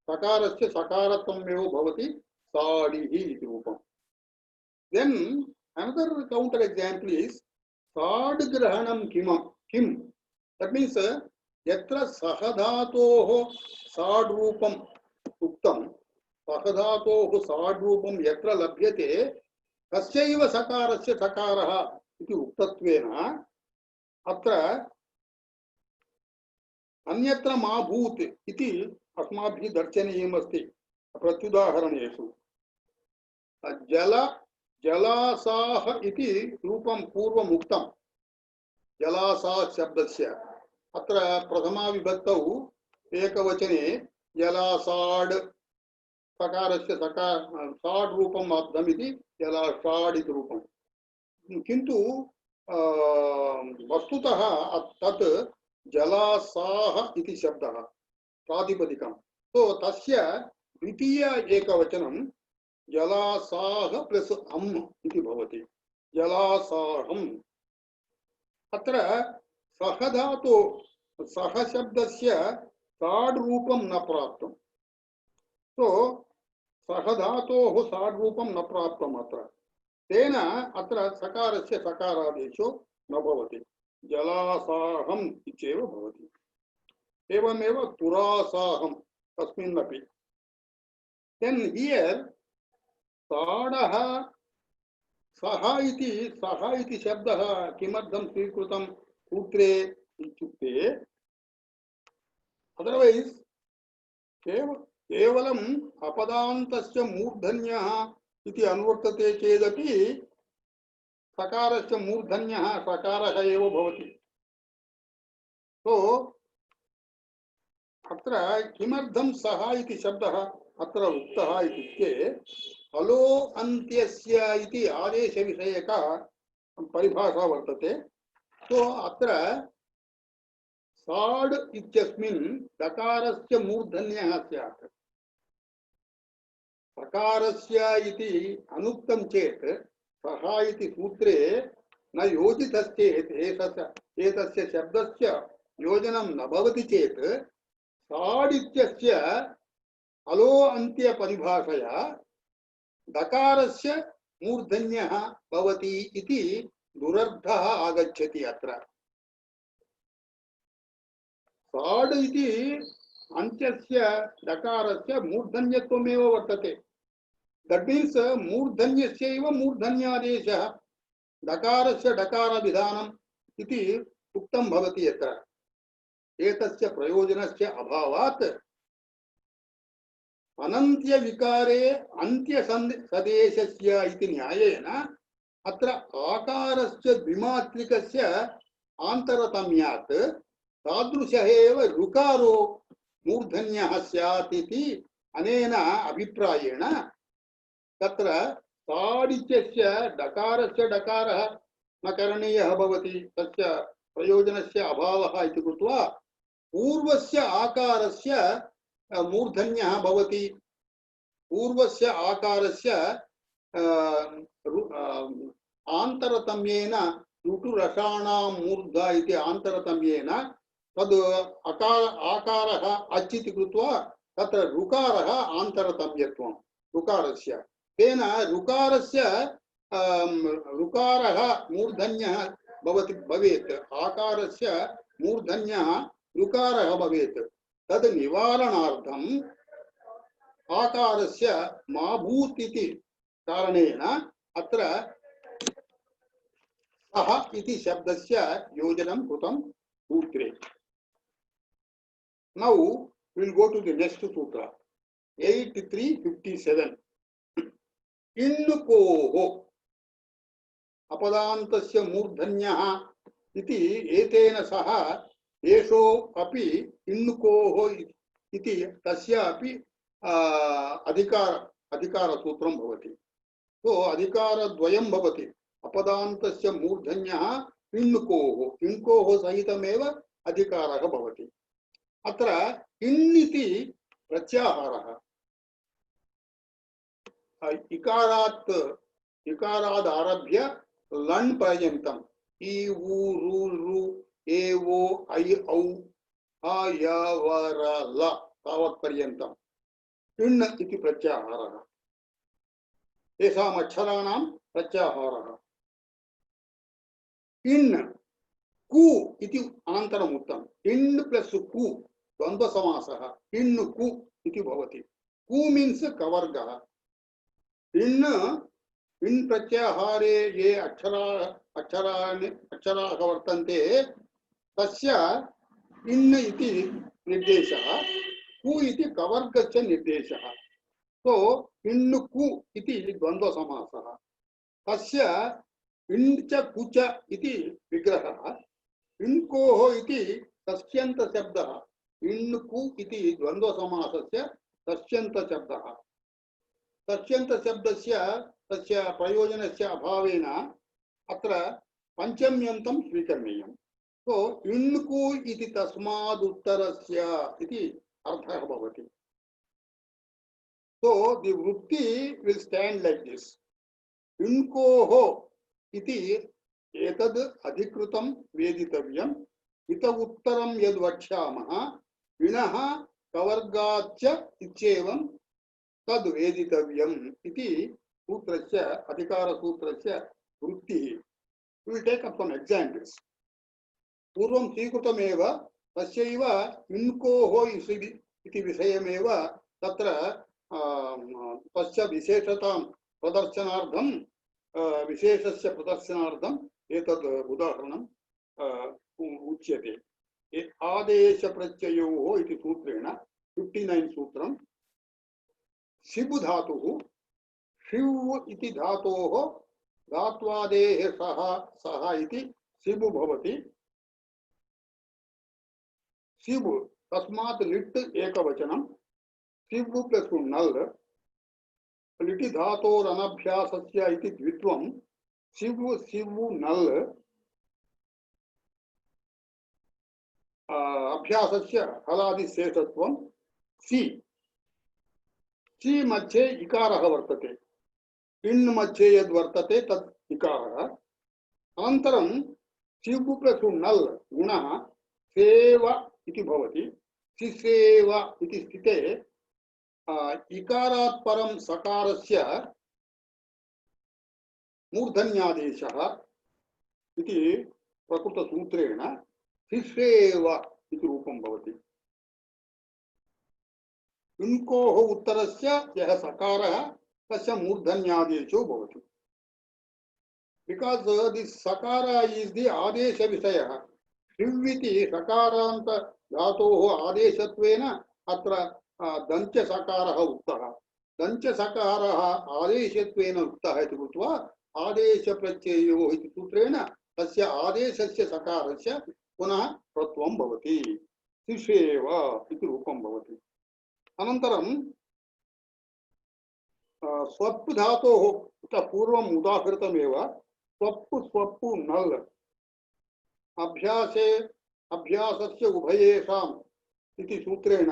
सकारस्य सकारत्वमेव भवति साडिः इति रूपं then another counter example is साड् ग्रहणं किम that means यत्र सह धातोः साड् रूपम् उक्तं सह धातोः साड् रूपं यत्र लभ्यते तस्यैव सकारस्य सकारः इति उक्तत्वेन अत्र अन्यत्र मा भूत् इति अस्माभिः दर्शनीयमस्ति प्रत्युदाहरणेषु। जल जलासाः इति रूपं पूर्वम् उक्तं। जलासा शब्दस्य अत्र प्रथमा विभक्तौ एकवचने जलासाड् सकारस्य साड् रूपम् आप्तमिति जलासाड् इति रूपं। किन्तु वस्तुतः तत् जलासाः इति शब्दः प्रातिपदिकं। तो तस्य द्वितीय एकवचनं जलासाः प्लस् अम् इति भवति। जलासाहम्। अत्र सह धातु सह शब्दस्य साड् रूपं न प्राप्तं। तो सह धातोः साड् रूपं न प्राप्तम् अत्र। तेन अत्र सकारस्य सकारादेशो न भवति। जलासाहम् इत्येव भवति। एवमेव तुरासाहम् तस्मिन्नपि। Then here साडः सः इति शब्दः किमर्थं स्वीकृतं सूत्रे इत्युक्ते अदरवैस् केवलम् अपदान्तस्य मूर्धन्यः इति अनुवर्तते चेदपि सकारस्य मूर्धन्यः सकारः एव भवति। तो अत्र किमर्थं सः इति शब्दः अत्र उक्तः इत्युक्ते हलो अन्त्यस्य इति आदेशविषयक परिभाषा वर्तते। तो अत्र साड् इत्यस्मिन् दकारस्य मूर्धन्यः स्यात्। सकारस्य इति अनुक्तं चेत् सः इति सूत्रे न योजितश्चेत् एतस्य शब्दस्य योजनं न भवति चेत् साड् इत्यस्य अलो अन्त्य परिभाषया दकारस्य मूर्धन्यः भवति इति दुरर्थः आगच्छति। अत्र साड् इति अन्त्यस्य दकारस्य मूर्धन्यत्वमेव वर्तते। दट् मीन्स् मूर्धन्यस्यैव मूर्धन्यादेशः दकारस्य डकारविधानम् इति उक्तं भवति। यत्र एतस्य प्रयोजनस्य अभावात् अनन्त्य विकारे अन्त्य सदेशस्य इति न्यायेन अत्र आकारस्य द्विमात्रिकस्य आन्तरतम्यात् तादृशः एव ऋकारो मूर्धन्यः स्यात् इति अनेन अभिप्रायेण तत्र साड् इत्यस्य डकारस्य डकारः न करणीयः भवति। तस्य प्रयोजनस्य अभावः इति कृत्वा पूर्वस्य आकारस्य मूर्धन्यः भवति। पूर्वस्य आकारस्य आन्तरतम्येन ऋटुरसाणां मूर्धा इति आन्तरतम्येन तद् आकारः अच् इति कृत्वा तत्र ऋकारः आन्तरतम्यत्वं ऋकारस्य। तेन ऋकारस्य ऋकारः मूर्धन्यः भवेत्। आकारस्य मूर्धन्यः ऋकारः भवेत्। तद् निवारणार्थम् आकारस्य मा भूत् इति कारणेन अत्र सः इति शब्दस्य योजनं कृतं सूत्रे। Now we will go to the next sutra 8357. इन्नुकोः अपदान्तस्य मूर्धन्यः इति एतेन सह एषो अपि इन्नुकोः इति तस्य अपि अधिकारसूत्रं भवति। तो अधिकारद्वयं भवति। अपदान्तस्य मूर्धन्यः इन्नुकोः इन्कोः सहितमेव अधिकारः भवति। अत्र इन् इति प्रत्याहारः इकारात् आरभ्य लण् पर्यन्तम् इ उ रु रु ए ओ ऐ औ आ य व र ल तावत् पर्यन्तम् इण् इति प्रत्याहारः। तेषाम् अक्षराणां प्रत्याहारः। इन् कु इति अनन्तरम् उक्तम्। इन् प्लस् कु द्वन्द्वसमासः इन् कु इति भवति। कु मीन्स् कवर्गः। इन् प्रत्याहारे ये अक्षराः वर्तन्ते तस्य इन् इति निर्देशः, कु इति कवर्गस्य निर्देशः। तो इन् कु इति द्वन्द्वसमासः। तस्य इन् च कु च इति विग्रहः, इन्कोः इति तस्यन्तशब्दः, इन् कु इति द्वन्द्वसमासस्य तस्यन्तशब्दः। तस्यन्तशब्दस्य तस्य प्रयोजनस्य अभावेन अत्र पञ्चम्यन्तं स्वीकरणीयम्। तो इण्कु इति तस्मादुत्तरस्य इति अर्थः भवति। So the vrutti will stand like this. Inkoho iti etad adhikrutam veditavyam ita uttaram yad vakshamaha vinaha kavargacha ichevam tad veditavyam iti sutrasya adhikara sutrasya vrutti. We will take up some examples. Purvam svikrutameva tasyaiva inkoho iti visayameva tatra तस्य विशेषतां प्रदर्शनार्थं विशेषस्य प्रदर्शनार्थं एतद् उदाहरणं उच्यते। आदेश प्रत्ययोः इति सूत्रेण 59 सूत्रं शिबु धातुः शिव इति धातोः धात्वादेः सह सह इति शिबु भवति। शिबु तस्मात् लिट् एकवचनं शिवु प्लस नल लिटि धातोरनभ्यासस्य इति द्वित्वं शिवु शिवु नल अभ्यासस्य हलादिशेषत्वं सि मध्ये इकारः वर्तते, इन् मध्ये यद् वर्तते तद् इकारः। अनन्तरं शिवु प्लस नल गुणः सेव इति भवति। सिसेव इति स्थिते इकारात् परं सकारस्य मूर्धन्यादेशः इति प्रकृतसूत्रेण शिष्येव इति रूपं भवति। इन्कोः उत्तरस्य यः सकारः तस्य मूर्धन्यादेशो भवति। Because this sakara is the adesha visayah. शिव्विति सकारान्त धातोः आदेशत्वेन अत्र दञ्च सकारः उक्तः। दञ्च सकारः आदेशत्वेन उक्तः इति कृत्वा आदेश प्रत्ययोः इति सूत्रेण तस्य आदेशस्य सकारस्य पुनः प्रत्वं भवति। शिशेव इति रूपं भवति। अनन्तरं स्वप् धातोः इतः पूर्वम् उदाहृतमेव स्वप् स्वप् नल् अभ्यासे अभ्यासस्य उभयेषाम् इति सूत्रेण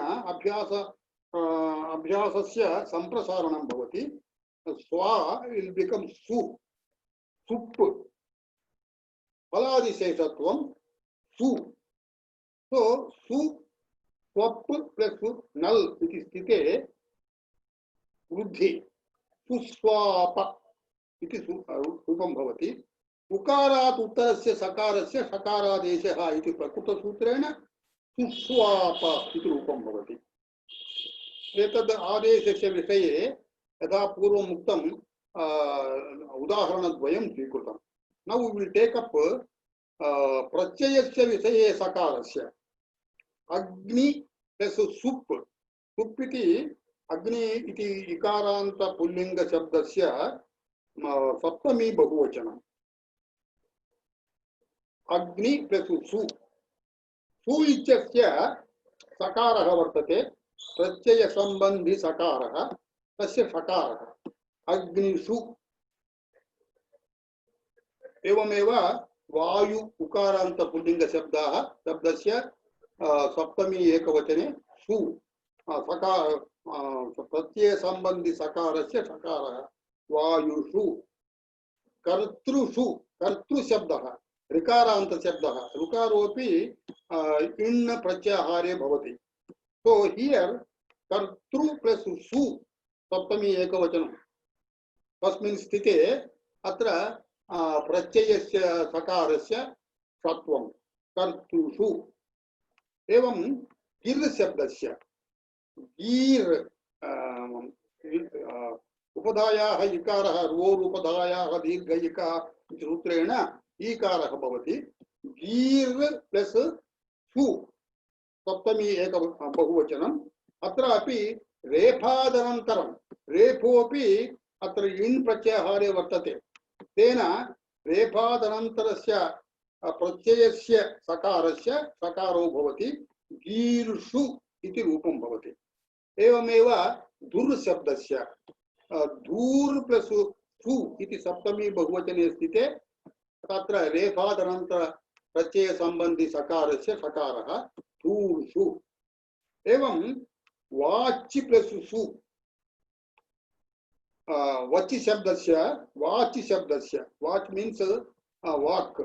अभ्यासस्य संप्रसारणं भवति। स्वा विल बिकम सु सुप् फलादिशेषत्वं सु। सो सु स्वप् प्लस नल इति स्थिते वृद्धि सुस्वाप इति रूपं भवति। उकारात् उत्तरस्य सकारस्य सकारादेशः इति प्रकृतसूत्रेण सुस्वाप इति रूपं भवति। एतद् आदेशस्य विषये यथा पूर्वम् उक्तं उदाहरणद्वयं स्वीकृतं। Now we will take up प्रत्ययस्य विषये सकारस्य अग्नि प्लस सुप् सुप् इति अग्नि इति इकारान्त पुल्लिंग शब्दस्य सप्तमी बहुवचनम्। अग्नि प्लस सु सु इत्यस्य सकारः वर्तते प्रत्यय संबंधी सकारः तस्य सकारः अग्निषु। एवमेव वायु उकारान्त पुल्लिंग शब्दाः शब्दस्य सप्तमी एकवचने सु सकार प्रत्यय संबंधी सकारस्य सकारः वायुषु। कर्तृषु कर्तृ शब्दः ऋकारान्त शब्दः ऋकारोपि इण् प्रत्याहारे भवति। So here कर्तृ प्लस सु सप्तमी एकवचनं तस्मिन् स्थिते अत्र प्रत्ययस्य सकारस्य सत्वं कर्तृषु। एवं गिर् शब्दस्य गीर् उपधायाः इकारः रोर् उपधायाः दीर्घ इकारः सूत्रेण ईकारः भवति। गीर् प्लस सु सप्तमी एक बहुवचनम् अत्रापि रेफादनन्तरं रेफोऽपि अत्र इन् प्रत्याहारे वर्तते तेन रेफादनन्तरस्य प्रत्ययस्य सकारस्य सकारो भवति गीर्षु इति रूपं भवति एवमेव धुर् शब्दस्य धूर् प्लस सु इति सप्तमी बहुवचने स्थिते तत्र रेफादनन्तर प्रत्यय संबंधी सकारस्य सकारः धूर्षु एवं वाचि प्लस सु वचि शब्दस्य वाच मीन्स वाक्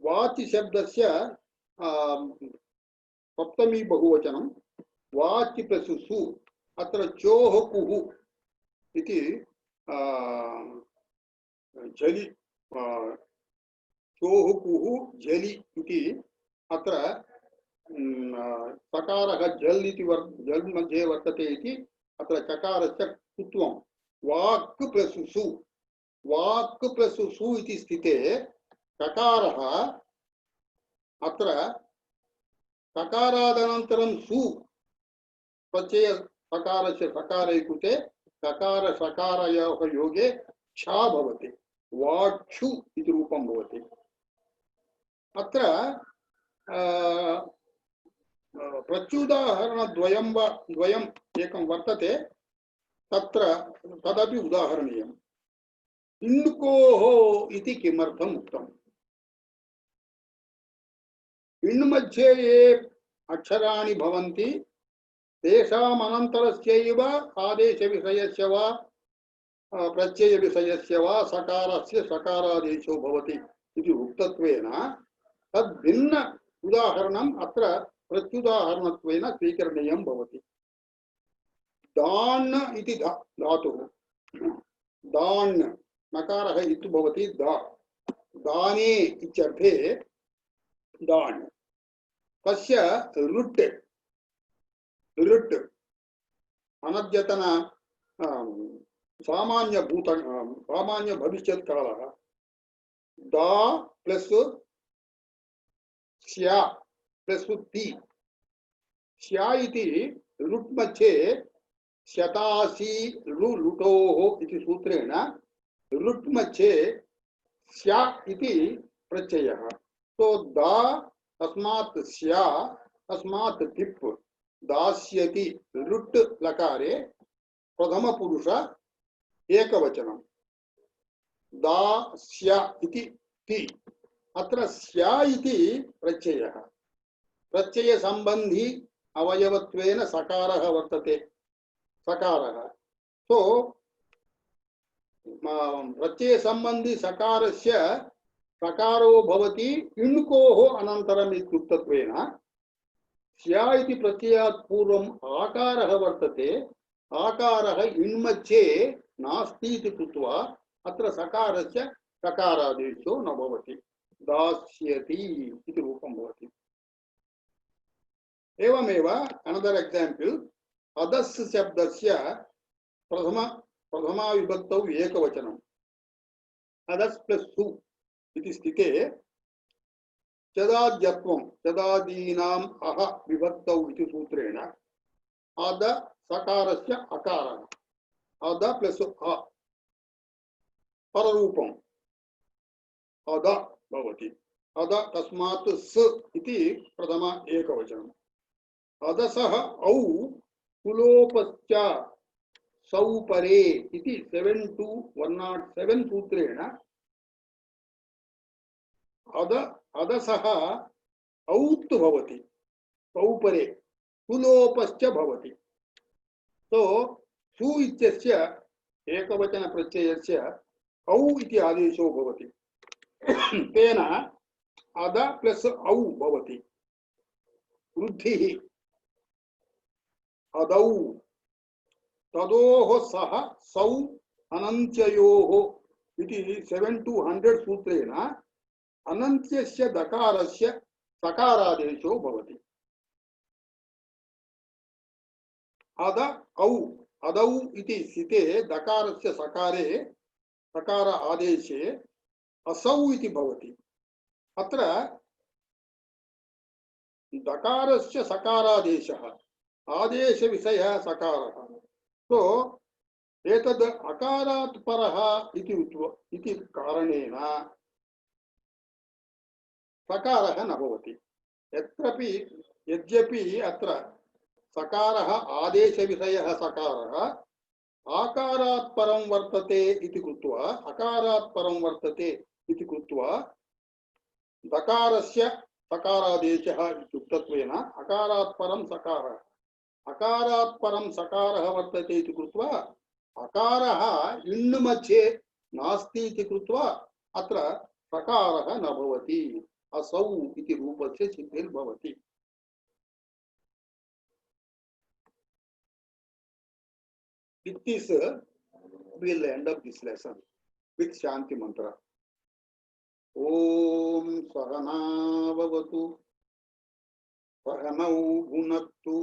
वाचि शब्दस्य सप्तमी बहुवचनं वाचि प्लस सु अत्र चोः कुः इति जलि चोः कुः जलि इति अत्र सकारः जल् इति जल् मध्ये वर्तते इति अत्र चकारस्य कुत्वं वाक् प्लस सु इति स्थिते चकारः अत्र सकारादनन्तरं सु प्रत्यय सकारस्य सकारे कृते सकार सकारयोः योगे क्षा भवति वाक्षु इति रूपं भवति अत्र प्रत्युदाहरणद्वयं वा द्वयम् एकं वर्तते तत्र तदपि उदाहरणीयम् इण्कोः इति किमर्थम् उक्तम् इण् मध्ये ये अक्षराणि भवन्ति तेषाम् अनन्तरस्यैव आदेशविषयस्य वा प्रत्ययविषयस्य वा सकारस्य सकारादेशो भवति इति उक्तत्वेन तद् भिन्न उदाहरणम् अत्र प्रत्युदाहरणत्वेन स्वीकरणीयं भवति दान् इति धातुः दान् नकारः इति भवति दा दाने इत्यर्थे दान् तस्य रुट् रुट् अनद्यतन सामान्य भविष्यत् कालः दा प्लस स्या प्लस ति स्या इति रुट् मध्ये शतासी लुटोः इति सूत्रेण रुट् मध्ये स्या इति प्रत्ययः तो दा तस्मात् स्या तस्मात् तिप् दास्यति रुट् लकारे प्रथम पुरुष एकवचनं दास्य इति ति अत्र स्या इति प्रत्ययः प्रत्यय संबंधी अवयवत्वेन सकारः वर्तते सकारः तो प्रत्यय संबंधी सकारस्य सकारो भवति इण्कोः अनन्तरम् इत्युक्तत्वेन स्या इति प्रत्ययात् पूर्वम् आकारः वर्तते आकारः इण् मध्ये नास्ति इति कृत्वा अत्र सकारस्य सकारादेशो न भवति दास्यति इति रूपं भवति एवमेव अनदर एग्जाम्पल अदस् शब्दस्य प्रथमा विभक्तौ एकवचनम् अदस् प्लस सु इति स्थिते चदाद्यत्वं चदादीनाम् अह विभक्तौ इति सूत्रेण अद सकारस्य अकारः अद प्लस अ पररूपम् अद भवति अद तस्मात् स इति प्रथम एकवचनम् अदसः औ कुलोपश्च सौपरे इति 72107 सूत्रेण अद अदसः औत् भवति सौपरे कुलोपश्च भवति तो सु इत्यस्य एकवचन प्रत्ययस्य औ इति आदेशो भवति तेन अद प्लस औ भवति वृद्धिः अदौ तदोः सह सौ अनन्त्ययोः इति 7-100 सूत्रेण अनन्त्यस्य दकारस्य सकारादेशो भवति अद औ अदौ इति स्थिते दकारस्य सकारे सकार आदेशे असौ इति भवति अत्र दकारस्य सकारादेशः आदेश विषयः सकारः तो एतद् अकारात् परः इति कारणेन सकारः न भवति यत्रपि यद्यपि अत्र सकारः आदेशविषयः सकारः आकारात् परं वर्तते इति कृत्वा अकारात् परं वर्तते इति कृत्वा दकारस्य सकारादेशः इत्युक्तत्वेन अकारात् परं सकारः अकारात् परं सकारः वर्तते इति कृत्वा अकारः इण् मध्ये नास्ति इति कृत्वा अत्र सकारः न भवति असौ इति रूपस्य सिद्धिर्भवति। With this, we will end up this lesson with Shanti Mantra. Om Sahana Bhavatu Sahanau Bhunattu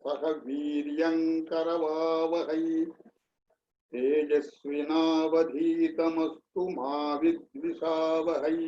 Saha Viryam Karavavahai Tejasvinavadhitamastu Ma Vidvishavahai